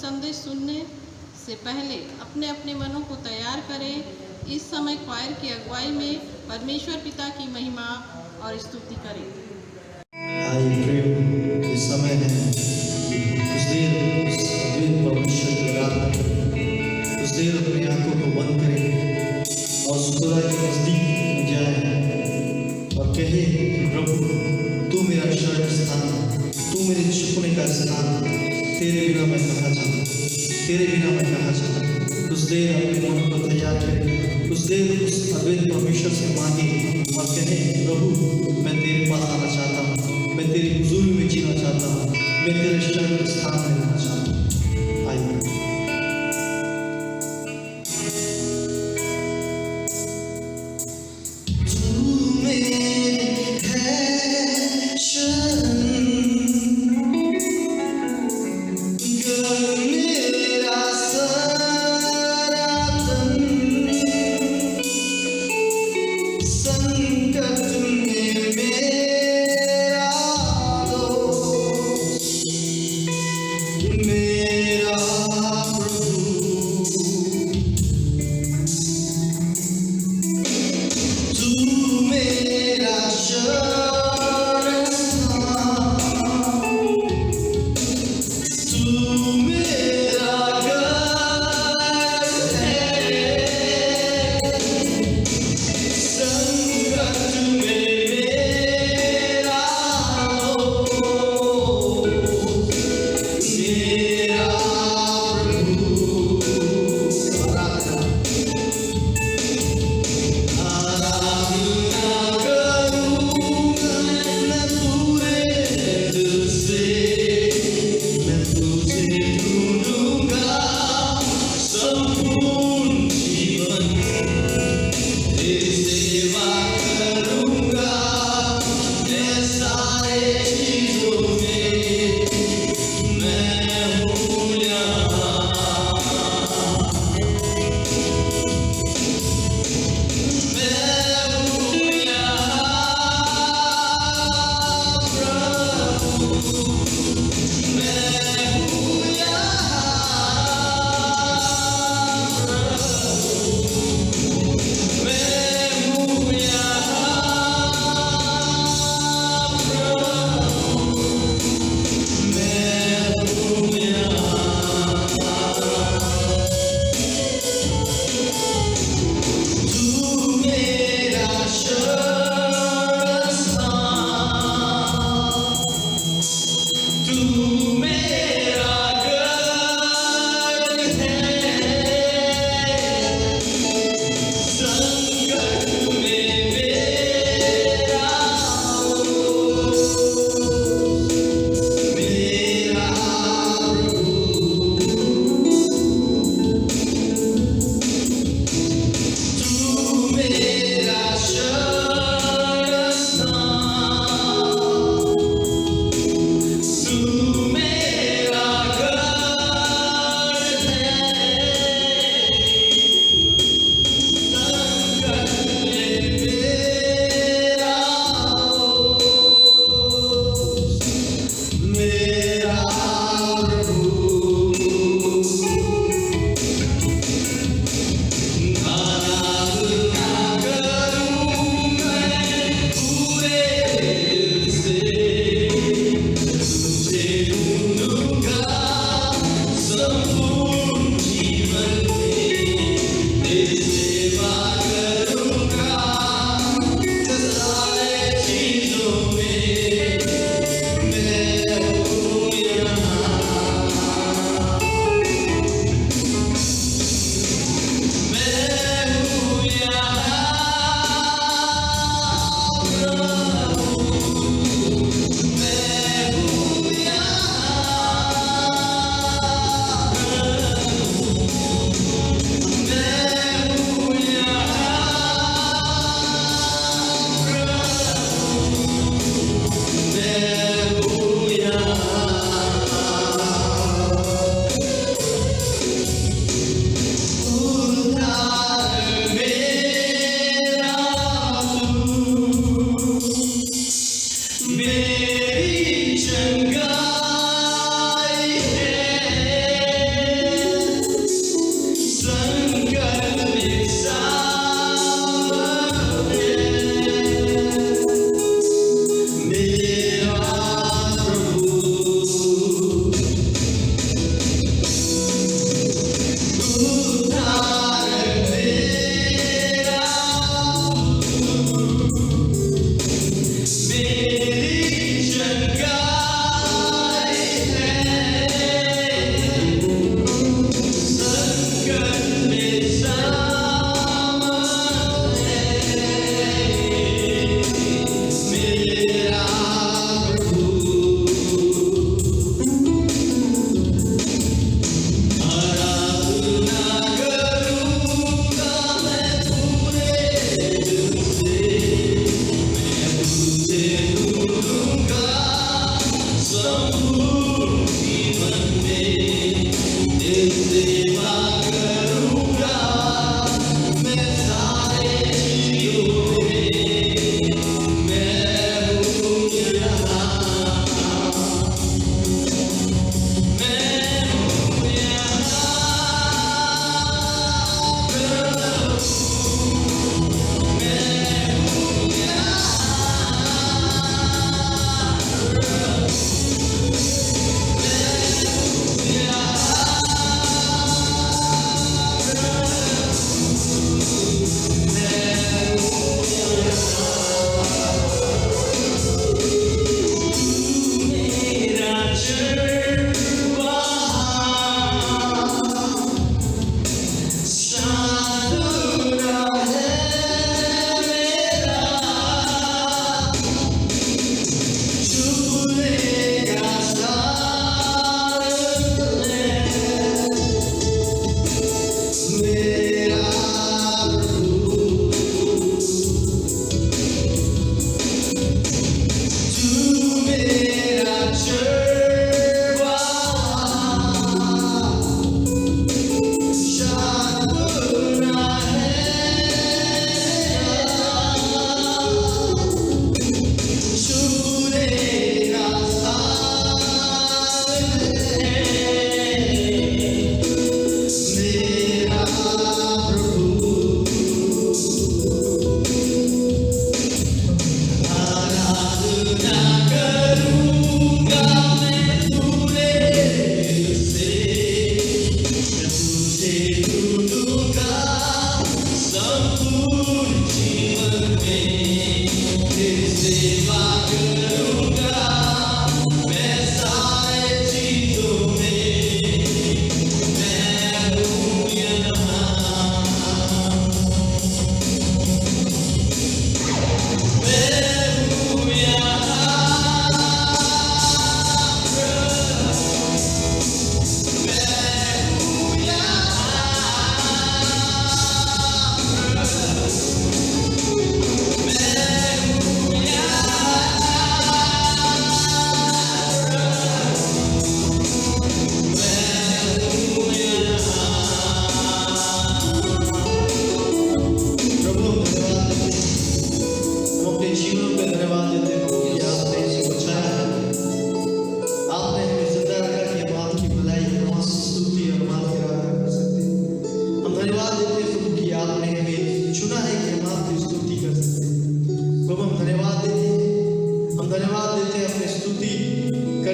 Speaker 1: संदेश सुनने से पहले अपने अपने मनों को तैयार करें। इस समय क्वायर की अगुवाई में परमेश्वर पिता की महिमा और स्तुति करें।
Speaker 9: आइए प्रेम, ये समय है कुछ देर उस अद्भुत परमेश्वर की आराधना करें, कुछ देर अपनी आंखों को बंद करें और खुदा के नजदीक जाए और कहे कि प्रभु तू मेरा शरण स्थान, तू मेरे छुपने का स्थान, तेरे बिना मैं कहाँ जाऊँ, तेरे बिना मैं कहाँ जाऊँ। कुछ देर अपने मन को तैयार करें, कुछ देर उस अद्भुत परमेश्वर से मांगे और कहें प्रभु मैं तेरे पास आना चाहता हूँ, मैं तेरी हुजूरी में जीना चाहता हूँ, मैं तेरे शरण स्थान में रहना चाहता हूँ। आइए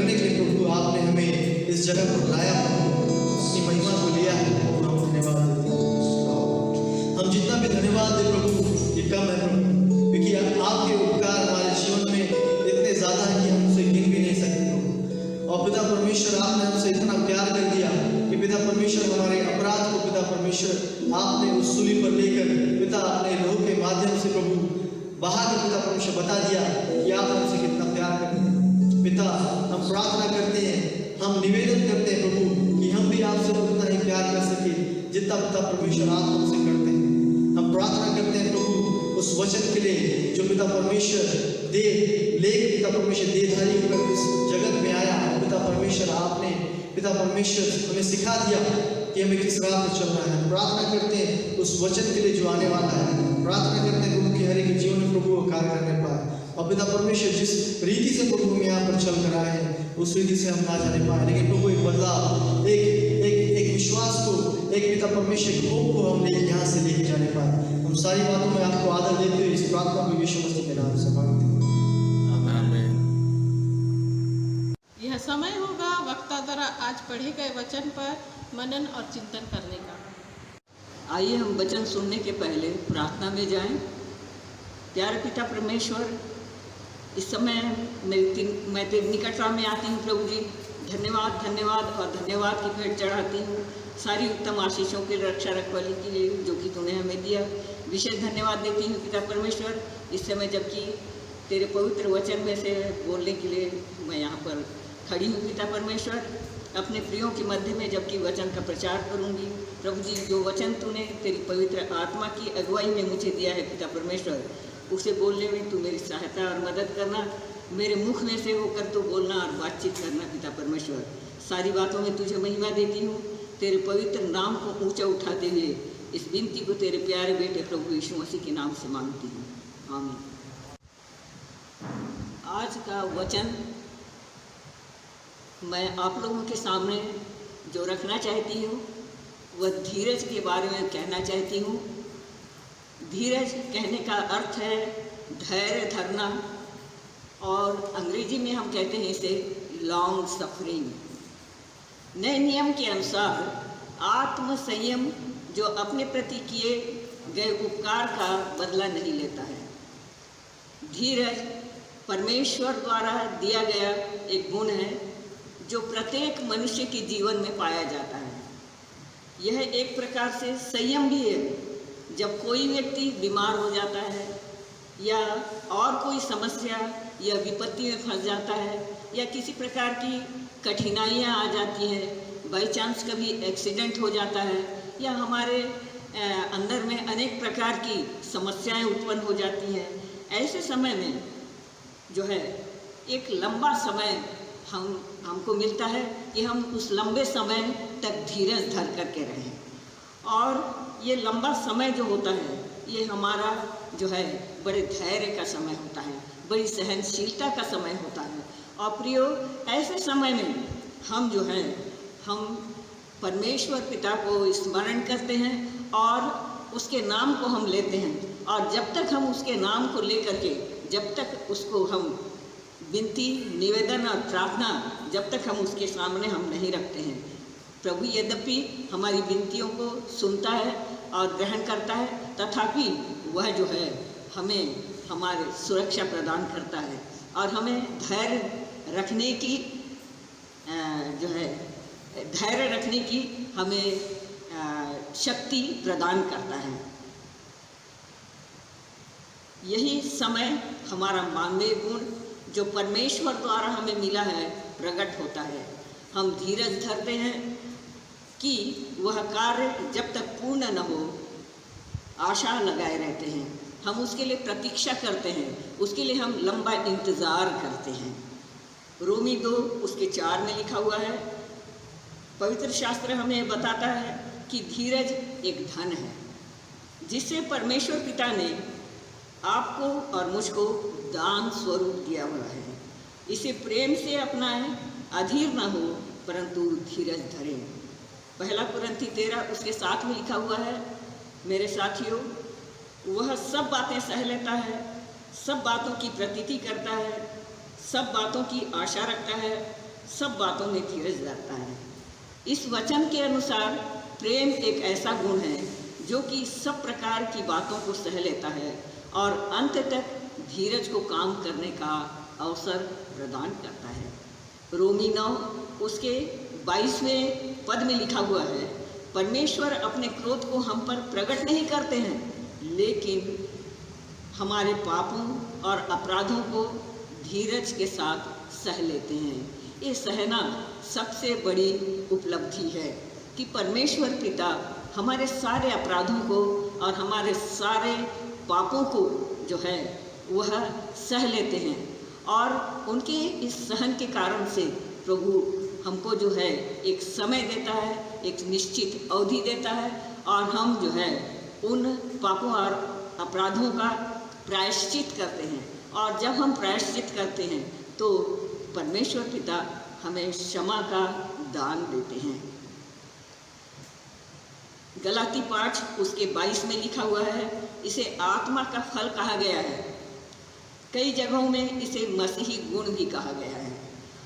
Speaker 9: करने के लिए प्रभु आपने हमें इस जगह पर लाया, अपनी महिमा को लिया है, और हम धन्यवाद देते हैं। हम जितना भी धन्यवाद दे प्रभु ये कम है प्रभु, क्योंकि आपके उपकार हमारे जीवन में इतने ज़्यादा है कि हम उसे गिन भी नहीं सकते प्रभु। और पिता परमेश्वर आपने हमसे इतना प्यार कर दिया कि पिता परमेश्वर हमारे अपराध को पिता परमेश्वर आपने उस सूली पर लेकर पिता अपने लहू के माध्यम से प्रभु बहा के पिता परमेश्वर बता दिया कि आप हमसे कितना प्यार करते हैं। पिता हम प्रार्थना करते हैं, हम निवेदन करते हैं प्रभु कि हम भी आपसे उतना ही प्यार कर सके जितना पिता परमेश्वर आप हमसे करते हैं। हम प्रार्थना करते हैं प्रभु उस वचन के लिए जो पिता परमेश्वर पिता परमेश्वर देहधारी होकर इस जगत में आया। पिता परमेश्वर आपने पिता परमेश्वर हमें सिखा दिया कि हमें किस राह पर चलना है। प्रार्थना करते हैं उस वचन के लिए जो आने वाला है। प्रार्थना करते हैं प्रभु कि हर एक जीवन में प्रभु को कार्य करने पाए, और पिता परमेश्वर जिस रीति से प्रभु हम यहाँ पर चल कर आए हैं उस रीति से हम ना जाने पाए, लेकिन प्रभु एक बदलाव, एक विश्वास को, एक पिता परमेश्वर की होप को हम यहाँ से लेके जाने पाए। हम सारी बातों में आपको आदर देते हुए इस प्रार्थना को यीशु मसीह के नाम से मांगते हैं।
Speaker 1: यह समय होगा वक्ता द्वारा आज पढ़े गए वचन पर मनन और चिंतन करने का।
Speaker 7: आइए हम वचन सुनने के पहले प्रार्थना में जाएं। प्यारे पिता परमेश्वर, इस समय मैं तेरी निकटता में आती हूँ प्रभु जी। धन्यवाद धन्यवाद और धन्यवाद की भेंट चढ़ाती हूँ सारी उत्तम आशीषों के रक्षा रखवाली के लिए जो कि तूने हमें दिया। विशेष धन्यवाद देती हूँ पिता परमेश्वर इस समय जबकि तेरे पवित्र वचन में से बोलने के लिए मैं यहाँ पर खड़ी हूँ। पिता परमेश्वर, अपने प्रियों के मध्य में जबकि वचन का प्रचार करूँगी प्रभु जी, जो वचन तूने तेरी पवित्र आत्मा की अगुवाई में मुझे दिया है पिता परमेश्वर, उसे बोलने में तू मेरी सहायता और मदद करना। मेरे मुख में से होकर तो बोलना और बातचीत करना पिता परमेश्वर। सारी बातों में तुझे महिमा देती हूँ, तेरे पवित्र नाम को ऊंचा उठाते हुए इस विनती को तेरे प्यारे बेटे प्रभु यीशु मसीह के नाम से मांगती हूँ, आमीन। आज का वचन मैं आप लोगों के सामने जो रखना चाहती हूँ वह धीरज के बारे में कहना चाहती हूँ। धीरज कहने का अर्थ है धैर्य धरना, और अंग्रेजी में हम कहते हैं इसे लॉन्ग सफरिंग। नए नियम के अनुसार आत्म संयम जो अपने प्रति किए गए उपकार का बदला नहीं लेता है। धीरज परमेश्वर द्वारा दिया गया एक गुण है जो प्रत्येक मनुष्य के जीवन में पाया जाता है। यह एक प्रकार से संयम भी है। जब कोई व्यक्ति बीमार हो जाता है या और कोई समस्या या विपत्ति में फंस जाता है या किसी प्रकार की कठिनाइयाँ आ जाती हैं, बाई चांस कभी एक्सीडेंट हो जाता है या हमारे अंदर में अनेक प्रकार की समस्याएं उत्पन्न हो जाती हैं, ऐसे समय में जो है एक लंबा समय हमको मिलता है कि हम उस लंबे समय तक धीरज धर करके रहें। और ये लंबा समय जो होता है ये हमारा जो है बड़े धैर्य का समय होता है, बड़ी सहनशीलता का समय होता है। और प्रियो, ऐसे समय में हम जो है हम परमेश्वर पिता को स्मरण करते हैं और उसके नाम को हम लेते हैं, और जब तक हम उसके नाम को लेकर के जब तक उसको हम विनती निवेदन और प्रार्थना जब तक हम उसके सामने हम नहीं रखते हैं, प्रभु यद्यपि हमारी विनतियों को सुनता है और ग्रहण करता है, तथापि वह जो है हमें हमारे सुरक्षा प्रदान करता है और हमें धैर्य रखने की जो है धैर्य रखने की हमें शक्ति प्रदान करता है। यही समय हमारा मानवीय गुण जो परमेश्वर द्वारा हमें मिला है प्रकट होता है। हम धीरज धरते हैं कि वह कार्य जब तक पूर्ण न हो आशा लगाए रहते हैं, हम उसके लिए प्रतीक्षा करते हैं, उसके लिए हम लंबा इंतज़ार करते हैं। रोमी 2 उसके 4 में लिखा हुआ है, पवित्र शास्त्र हमें बताता है कि धीरज एक धन है जिससे परमेश्वर पिता ने आपको और मुझको दान स्वरूप दिया हुआ है। इसे प्रेम से अपनाएं, अधीर न हो परंतु धीरज धरें। 1 कुरिन्थी 13 उसके 7 में लिखा हुआ है, मेरे साथियों, वह सब बातें सह लेता है, सब बातों की प्रतीति करता है, सब बातों की आशा रखता है, सब बातों में धीरज धरता है। इस वचन के अनुसार प्रेम एक ऐसा गुण है जो कि सब प्रकार की बातों को सह लेता है और अंत तक धीरज को काम करने का अवसर प्रदान करता है। रोमी 9 उसके 22वें पद में लिखा हुआ है, परमेश्वर अपने क्रोध को हम पर प्रकट नहीं करते हैं, लेकिन हमारे पापों और अपराधों को धीरज के साथ सह लेते हैं। ये सहना सबसे बड़ी उपलब्धि है कि परमेश्वर पिता हमारे सारे अपराधों को और हमारे सारे पापों को जो है वह सह लेते हैं, और उनके इस सहन के कारण से प्रभु हमको जो है एक समय देता है, एक निश्चित अवधि देता है, और हम जो है उन पापों और अपराधों का प्रायश्चित करते हैं। और जब हम प्रायश्चित करते हैं तो परमेश्वर पिता हमें क्षमा का दान देते हैं। गलाती 5 उसके 22 में लिखा हुआ है, इसे आत्मा का फल कहा गया है। कई जगहों में इसे मसीही गुण भी कहा गया है।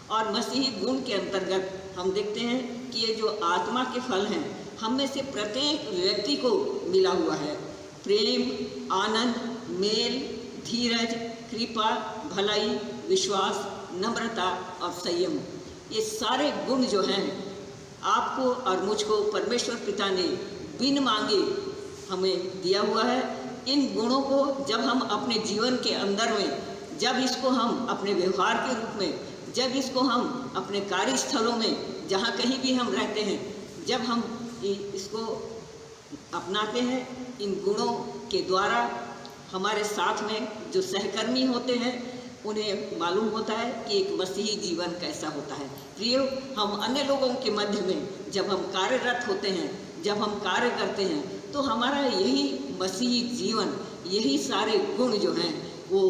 Speaker 7: और मसीही गुण के अंतर्गत हम देखते हैं कि ये जो आत्मा के फल हैं, हम में से प्रत्येक व्यक्ति को मिला हुआ है। प्रेम, आनंद, मेल, धीरज, कृपा, भलाई, विश्वास, नम्रता और संयम, ये सारे गुण जो हैं आपको और मुझको परमेश्वर पिता ने बिन मांगे हमें दिया हुआ है। इन गुणों को जब हम अपने जीवन के अंदर में, जब इसको हम अपने व्यवहार के रूप में, जब इसको हम अपने कार्यस्थलों में, जहाँ कहीं भी हम रहते हैं, जब हम इसको अपनाते हैं, इन गुणों के द्वारा हमारे साथ में जो सहकर्मी होते हैं उन्हें मालूम होता है कि एक मसीही जीवन कैसा होता है। प्रियो, हम अन्य लोगों के मध्य में जब हम कार्यरत होते हैं, जब हम कार्य करते हैं, तो हमारा यही मसीही जीवन, यही सारे गुण जो हैं वो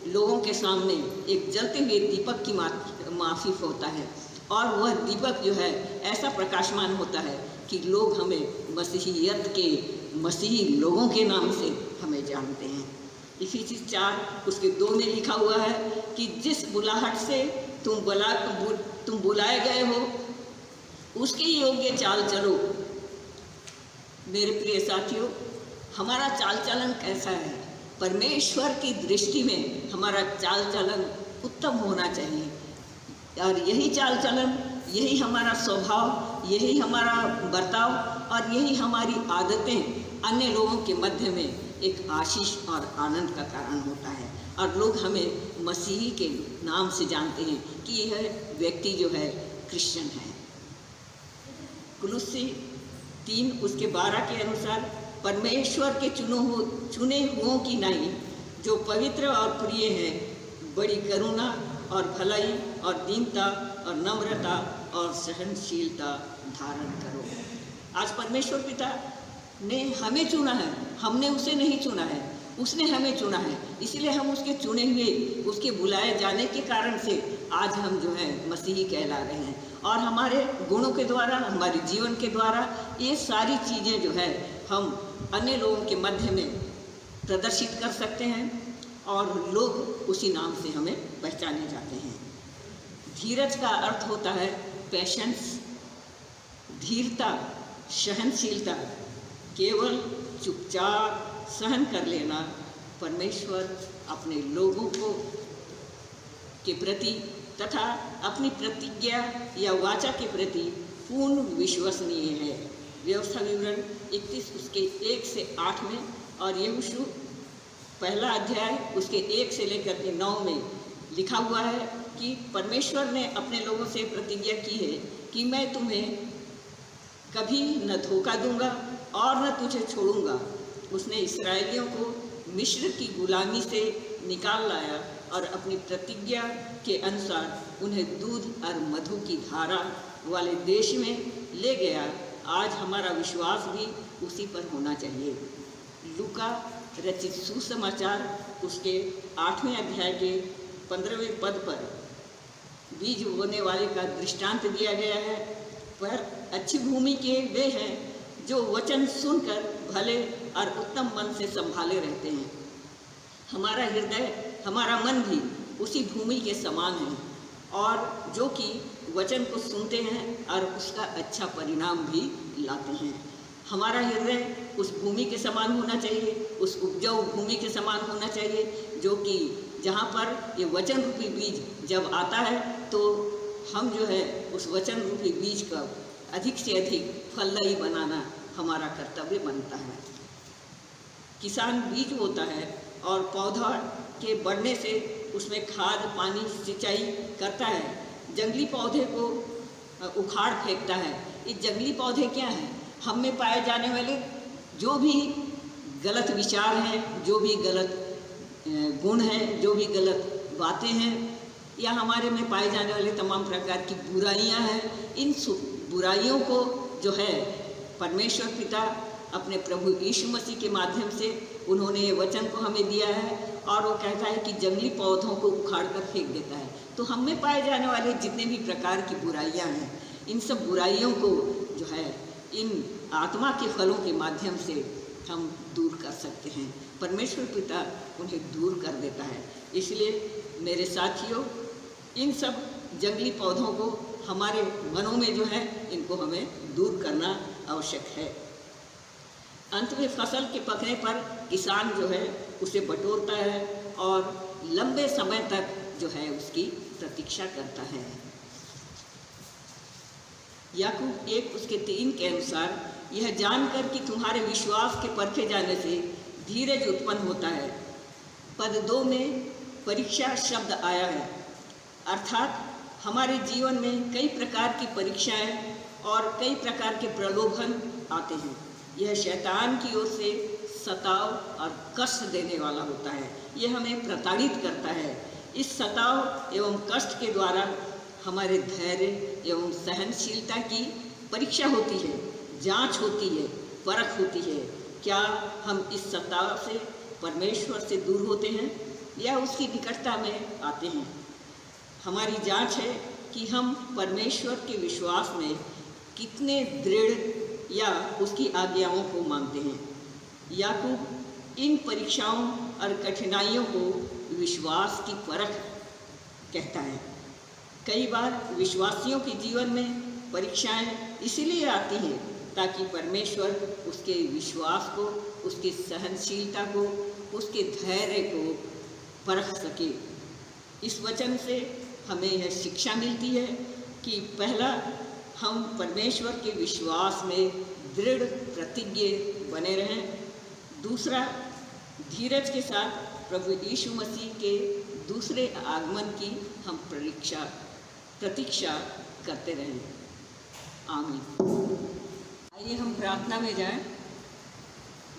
Speaker 7: लोगों के सामने एक जलते हुए दीपक की माफिक होता है, और वह दीपक जो है ऐसा प्रकाशमान होता है कि लोग हमें मसीहियत के, मसीही लोगों के नाम से हमें जानते हैं। इफिसी 4 उसके 2 में लिखा हुआ है कि जिस बुलाहट से तुम बुलाए गए हो उसके योग्य चाल चलो। मेरे प्रिय साथियों, हमारा चाल चलन कैसा है? परमेश्वर की दृष्टि में हमारा चाल चलन उत्तम होना चाहिए, और यही चाल चलन, यही हमारा स्वभाव, यही हमारा बर्ताव और यही हमारी आदतें अन्य लोगों के मध्य में एक आशीष और आनंद का कारण होता है, और लोग हमें मसीही के नाम से जानते हैं कि यह व्यक्ति जो है क्रिश्चियन है। कुलुस्सी 3 उसके 12 के अनुसार, परमेश्वर के चुने हुओं की नाई जो पवित्र और प्रिय हैं, बड़ी करुणा और भलाई और दीनता और नम्रता और सहनशीलता धारण करो। आज परमेश्वर पिता ने हमें चुना है, हमने उसे नहीं चुना है, उसने हमें चुना है। इसलिए हम उसके चुने हुए, उसके बुलाए जाने के कारण से आज हम जो है मसीही कहला रहे हैं, और हमारे गुणों के द्वारा, हमारे जीवन के द्वारा ये सारी चीज़ें जो है हम अन्य लोगों के मध्य में प्रदर्शित कर सकते हैं, और लोग उसी नाम से हमें पहचाने जाते हैं। धीरज का अर्थ होता है पेशेंस, धीरता, सहनशीलता, केवल चुपचाप सहन कर लेना। परमेश्वर अपने लोगों को के प्रति तथा अपनी प्रतिज्ञा या वाचा के प्रति पूर्ण विश्वसनीय है। व्यवस्था विवरण 31 उसके 1 से 8 में, और यहोशू 1 अध्याय उसके 1 से लेकर के 9 में लिखा हुआ है कि परमेश्वर ने अपने लोगों से प्रतिज्ञा की है कि मैं तुम्हें कभी न धोखा दूंगा और न तुझे छोड़ूंगा। उसने इस्राएलियों को मिस्र की गुलामी से निकाल लाया और अपनी प्रतिज्ञा के अनुसार उन्हें दूध और मधु की धारा वाले देश में ले गया। आज हमारा विश्वास भी उसी पर होना चाहिए। लूका रचित सुसमाचार उसके 8वें अध्याय के 15वें पद पर बीज बोने वाले का दृष्टांत दिया गया है। पर अच्छी भूमि के वे हैं जो वचन सुनकर भले और उत्तम मन से संभाले रहते हैं। हमारा हृदय, हमारा मन भी उसी भूमि के समान है, और जो कि वचन को सुनते हैं और उसका अच्छा परिणाम भी लाते हैं। हमारा हृदय उस भूमि के समान होना चाहिए, उस उपजाऊ भूमि के समान होना चाहिए, जो कि जहाँ पर ये वचन रूपी बीज जब आता है तो हम जो है उस वचन रूपी बीज का अधिक से अधिक फलदायी बनाना हमारा कर्तव्य बनता है। किसान बीज बोता है और पौधा के बढ़ने से उसमें खाद पानी सिंचाई करता है, जंगली पौधे को उखाड़ फेंकता है। ये जंगली पौधे क्या हैं? हम में पाए जाने वाले जो भी गलत विचार हैं, जो भी गलत गुण हैं, जो भी गलत बातें हैं, या हमारे में पाए जाने वाले तमाम प्रकार की बुराइयां हैं, इन बुराइयों को जो है परमेश्वर पिता अपने प्रभु यीशु मसीह के माध्यम से उन्होंने ये वचन को हमें दिया है और वो कहता है कि जंगली पौधों को उखाड़ कर फेंक देता है। तो हम में पाए जाने वाले जितने भी प्रकार की बुराइयां हैं, इन सब बुराइयों को जो है इन आत्मा के फलों के माध्यम से हम दूर कर सकते हैं। परमेश्वर पिता उन्हें दूर कर देता है। इसलिए मेरे साथियों, इन सब जंगली पौधों को हमारे मनों में जो है इनको हमें दूर करना आवश्यक है। अंत में फसल के पकने पर किसान जो है उसे बटोरता है और लंबे समय तक जो है उसकी प्रतीक्षा करता है। याकूब 1:3 के अनुसार, यह जानकर कि तुम्हारे विश्वास के परखे जाने से धीरज उत्पन्न होता है। पद 2 में परीक्षा शब्द आया है, अर्थात हमारे जीवन में कई प्रकार की परीक्षाएं और कई प्रकार के प्रलोभन आते हैं। यह शैतान की ओर से सताव और कष्ट देने वाला होता है। यह हमें प्रताड़ित करता है। इस सताव एवं कष्ट के द्वारा हमारे धैर्य एवं सहनशीलता की परीक्षा होती है, जांच होती है, परख होती है। क्या हम इस सताव से परमेश्वर से दूर होते हैं या उसकी निकटता में आते हैं? हमारी जांच है कि हम परमेश्वर के विश्वास में कितने दृढ़ या उसकी आज्ञाओं को मानते हैं। याकूब इन परीक्षाओं और कठिनाइयों को विश्वास की परख कहता है। कई बार विश्वासियों के जीवन में परीक्षाएं इसलिए आती हैं ताकि परमेश्वर उसके विश्वास को, उसकी सहनशीलता को, उसके धैर्य को परख सके। इस वचन से हमें यह शिक्षा मिलती है कि पहला, हम परमेश्वर के विश्वास में दृढ़ प्रतिज्ञ बने रहें। दूसरा, धीरज के साथ प्रभु यीशु मसीह के दूसरे आगमन की हम प्रतीक्षा करते रहें। आमीन। आइए हम प्रार्थना में जाएं।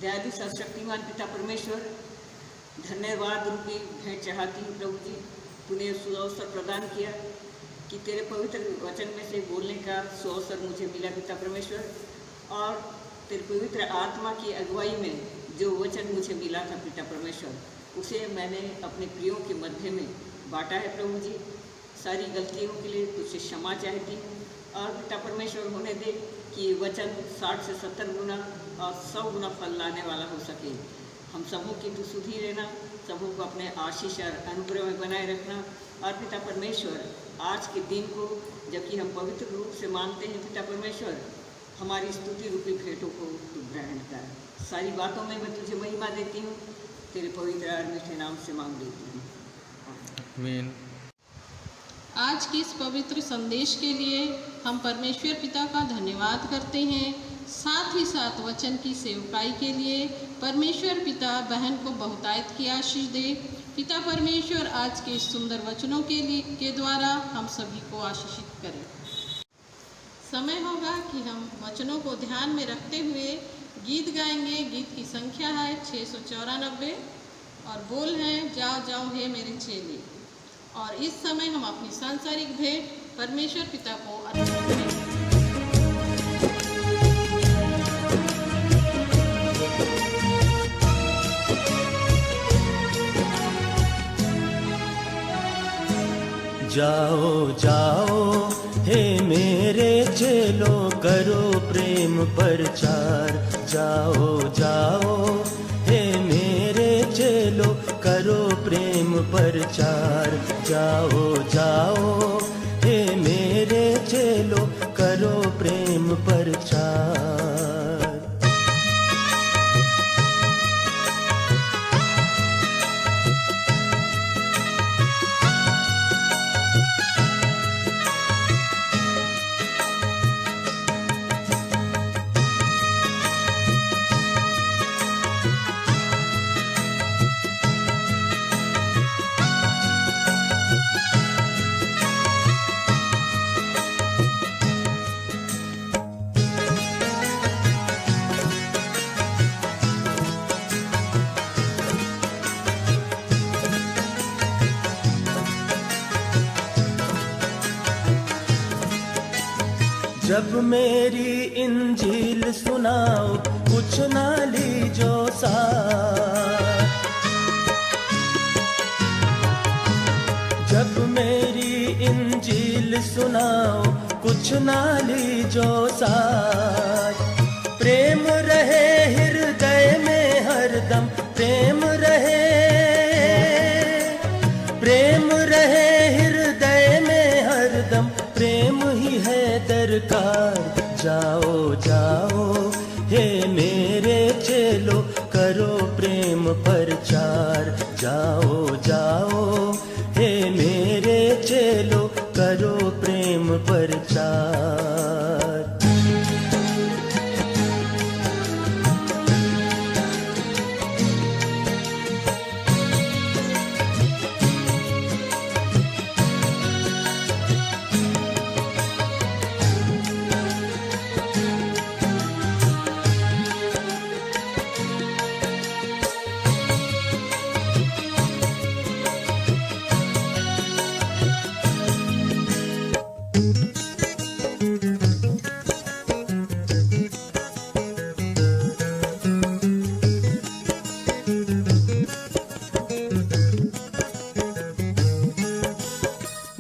Speaker 7: दयालु सर्वशक्तिमान पिता परमेश्वर, धन्यवाद रूपी भेंट चढ़ाती हूँ प्रभु जी, तूने सुअवसर प्रदान किया कि तेरे पवित्र वचन में से बोलने का सुअवसर मुझे मिला पिता परमेश्वर, और तेरे पवित्र आत्मा की अगुवाई में जो वचन मुझे मिला था पिता परमेश्वर, उसे मैंने अपने प्रियों के मध्य में बांटा है प्रभु जी। सारी गलतियों के लिए तुझसे क्षमा चाहती हूँ और पिता परमेश्वर होने दे कि ये वचन 60 से 70 गुना और 100 गुना फल लाने वाला हो सके। हम सबों की तू सुधि लेना, सबों को अपने आशीष और अनुग्रह में बनाए रखना। और पिता परमेश्वर, आज के दिन को जबकि हम पवित्र रूप से मानते हैं पिता परमेश्वर, हमारी स्तुति रूपी भेंटों को तू ग्रहण कर। सारी बातों में मैं तुझे महिमा देती हूँ, तेरे पवित्र और मीठे नाम से मांग लेती हूँ, आमीन।
Speaker 1: आज के इस पवित्र संदेश के लिए हम परमेश्वर पिता का धन्यवाद करते हैं। साथ ही साथ वचन की सेवकाई के लिए परमेश्वर पिता बहन को बहुतायत की आशीष दे। पिता परमेश्वर आज के इस सुंदर वचनों के द्वारा हम सभी को आशीषित करें। समय होगा कि हम वचनों को ध्यान में रखते हुए गीत गाएंगे। गीत की संख्या है 694 और बोल हैं, जाओ जाओ हे मेरे चेले। और इस समय हम अपनी सांसारिक भेंट परमेश्वर पिता को अर्पित करेंगे।
Speaker 3: जाओ जाओ हे मेरे चेलो, करो प्रेम प्रचार। जाओ जाओ हे मेरे चेलो, करो प्रेम प्रचार। जाओ जाओ जब मेरी इंजील सुनाओ कुछ ना लीजो साथ। जब मेरी इंजील सुनाओ कुछ ना लीजो साथ। प्रेम रहे हृदय में हरदम, प्रेम रहे हृदय में हरदम, प्रेम ही है दरकार। जाओ जाओ हे मेरे चेलो, करो प्रेम प्रचार। जाओ जाओ हे मेरे चेलो, करो प्रेम प्रचार।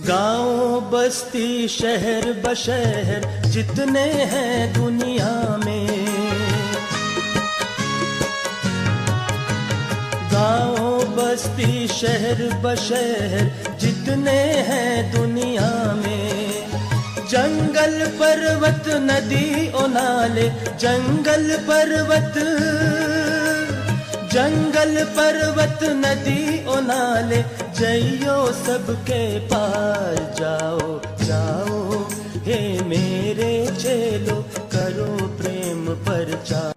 Speaker 3: गाँव बस्ती शहर बशहर जितने हैं दुनिया में, गाँव बस्ती शहर बशहर जितने हैं दुनिया में। जंगल पर्वत नदी और नाले, जंगल पर्वत नदी और नाले, जइयो सबके पार। जाओ जाओ हे मेरे चेलो, करो प्रेम प्रचार।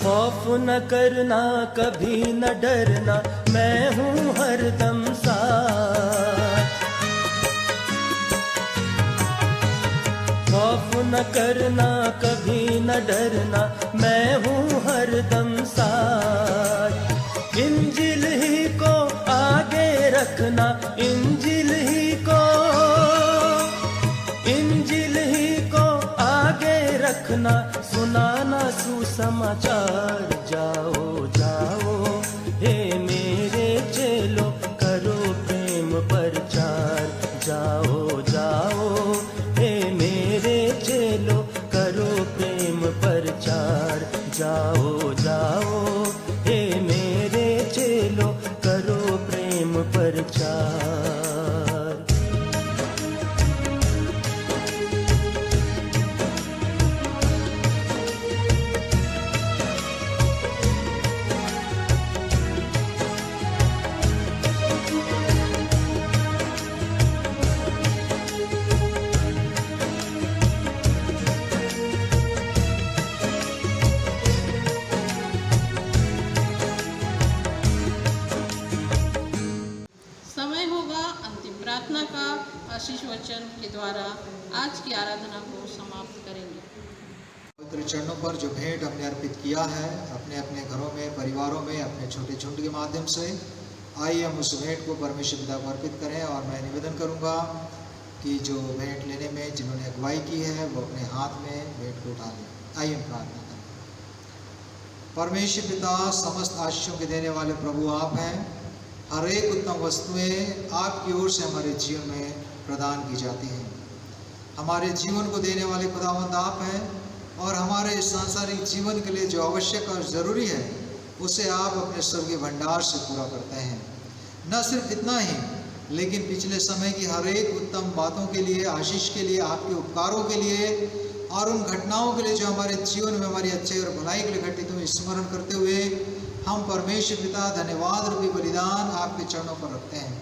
Speaker 3: खौफ न करना कभी न डरना, मैं हूँ हरदम साथ। खौफ न करना कभी न डरना, मैं हूँ हरदम साथ। इंजिल ही को आगे रखना, इंजिल ही को आगे रखना, सुनाना सुसमाचार। जाओ जाओ हे मेरे चेलो, करो प्रेम प्रचार। जाओ जाओ हे मेरे चेलो, करो प्रेम प्रचार। जाओ जाओ हे मेरे चेलो, करो प्रेम प्रचार।
Speaker 1: प्रार्थना का आशीष वचन के द्वारा आज की आराधना को समाप्त करेंगे।
Speaker 8: पवित्र चरणों पर जो भेंट हमने अर्पित किया है, अपने अपने घरों में, परिवारों में, अपने छोटे झुंड के माध्यम से, आइए हम उस भेंट को परमेश्वर पिता को अर्पित करें। और मैं निवेदन करूंगा कि जो भेंट लेने में जिन्होंने अगुवाई की है वो अपने हाथ में भेंट को उठा लें। आइए हम प्रार्थना करें। परमेश्वर पिता, समस्त आशीषों के देने वाले प्रभु आप हैं। हर एक उत्तम वस्तुएं आपकी ओर से हमारे जीवन में प्रदान की जाती हैं। हमारे जीवन को देने वाले खुदावंद आप हैं और हमारे सांसारिक जीवन के लिए जो आवश्यक और ज़रूरी है उसे आप अपने स्वर्गीय भंडार से पूरा करते हैं। न सिर्फ इतना ही, लेकिन पिछले समय की हर एक उत्तम बातों के लिए, आशीष के लिए, आपके उपकारों के लिए और उन घटनाओं के लिए जो हमारे जीवन में हमारी अच्छाई और भलाई के लिए घटी, तुम्हें स्मरण करते हुए हम परमेश्वर पिता धन्यवाद रूपी बलिदान आपके चरणों पर रखते हैं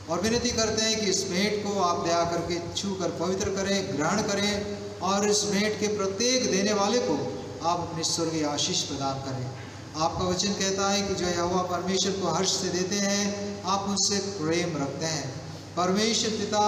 Speaker 8: और विनती करते हैं कि इस भेंट को आप दया करके छू कर पवित्र करें, ग्रहण करें और इस भेंट के प्रत्येक देने वाले को आप अपनी स्वर्गीय आशीष प्रदान करें। आपका वचन कहता है कि जो यहोवा परमेश्वर को हर्ष से देते हैं, आप उनसे प्रेम रखते हैं। परमेश्वर पिता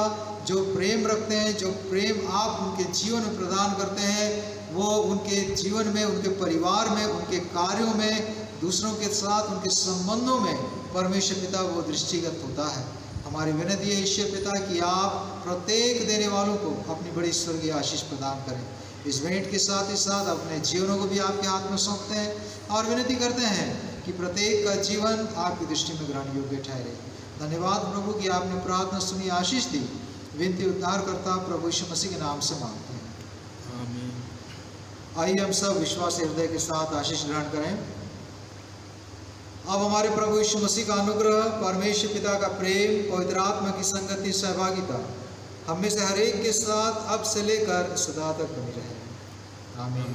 Speaker 8: जो प्रेम रखते हैं, जो प्रेम आप उनके जीवन में प्रदान करते हैं, वो उनके जीवन में, उनके परिवार में, उनके कार्यों में, दूसरों के साथ उनके संबंधों में परमेश्वर पिता वो दृष्टिगत होता है। हमारी विनती है ईश्वर पिता कि आप प्रत्येक देने वालों को अपनी बड़ी स्वर्गीय आशीष प्रदान करें। इस भेंट के साथ ही साथ अपने जीवनों को भी आपके हाथ में सौंपते हैं और विनती करते हैं कि प्रत्येक का जीवन आपकी दृष्टि में ग्रहण योग्य ठहरे। धन्यवाद प्रभु कि आपने प्रार्थना सुनी, आशीष दी। विनती उद्धारकर्ता प्रभु यीशु मसीह के नाम से मांगते हैं, आमीन। आइए हम सब विश्वास हृदय के साथ आशीष ग्रहण करें। अब हमारे प्रभु यीशु मसीह का अनुग्रह, परमेश्वर पिता का प्रेम, पवित्र आत्मा की संगति, सहभागिता हम में से हर एक के साथ अब से लेकर सदा तक बनी रहे। आमीन।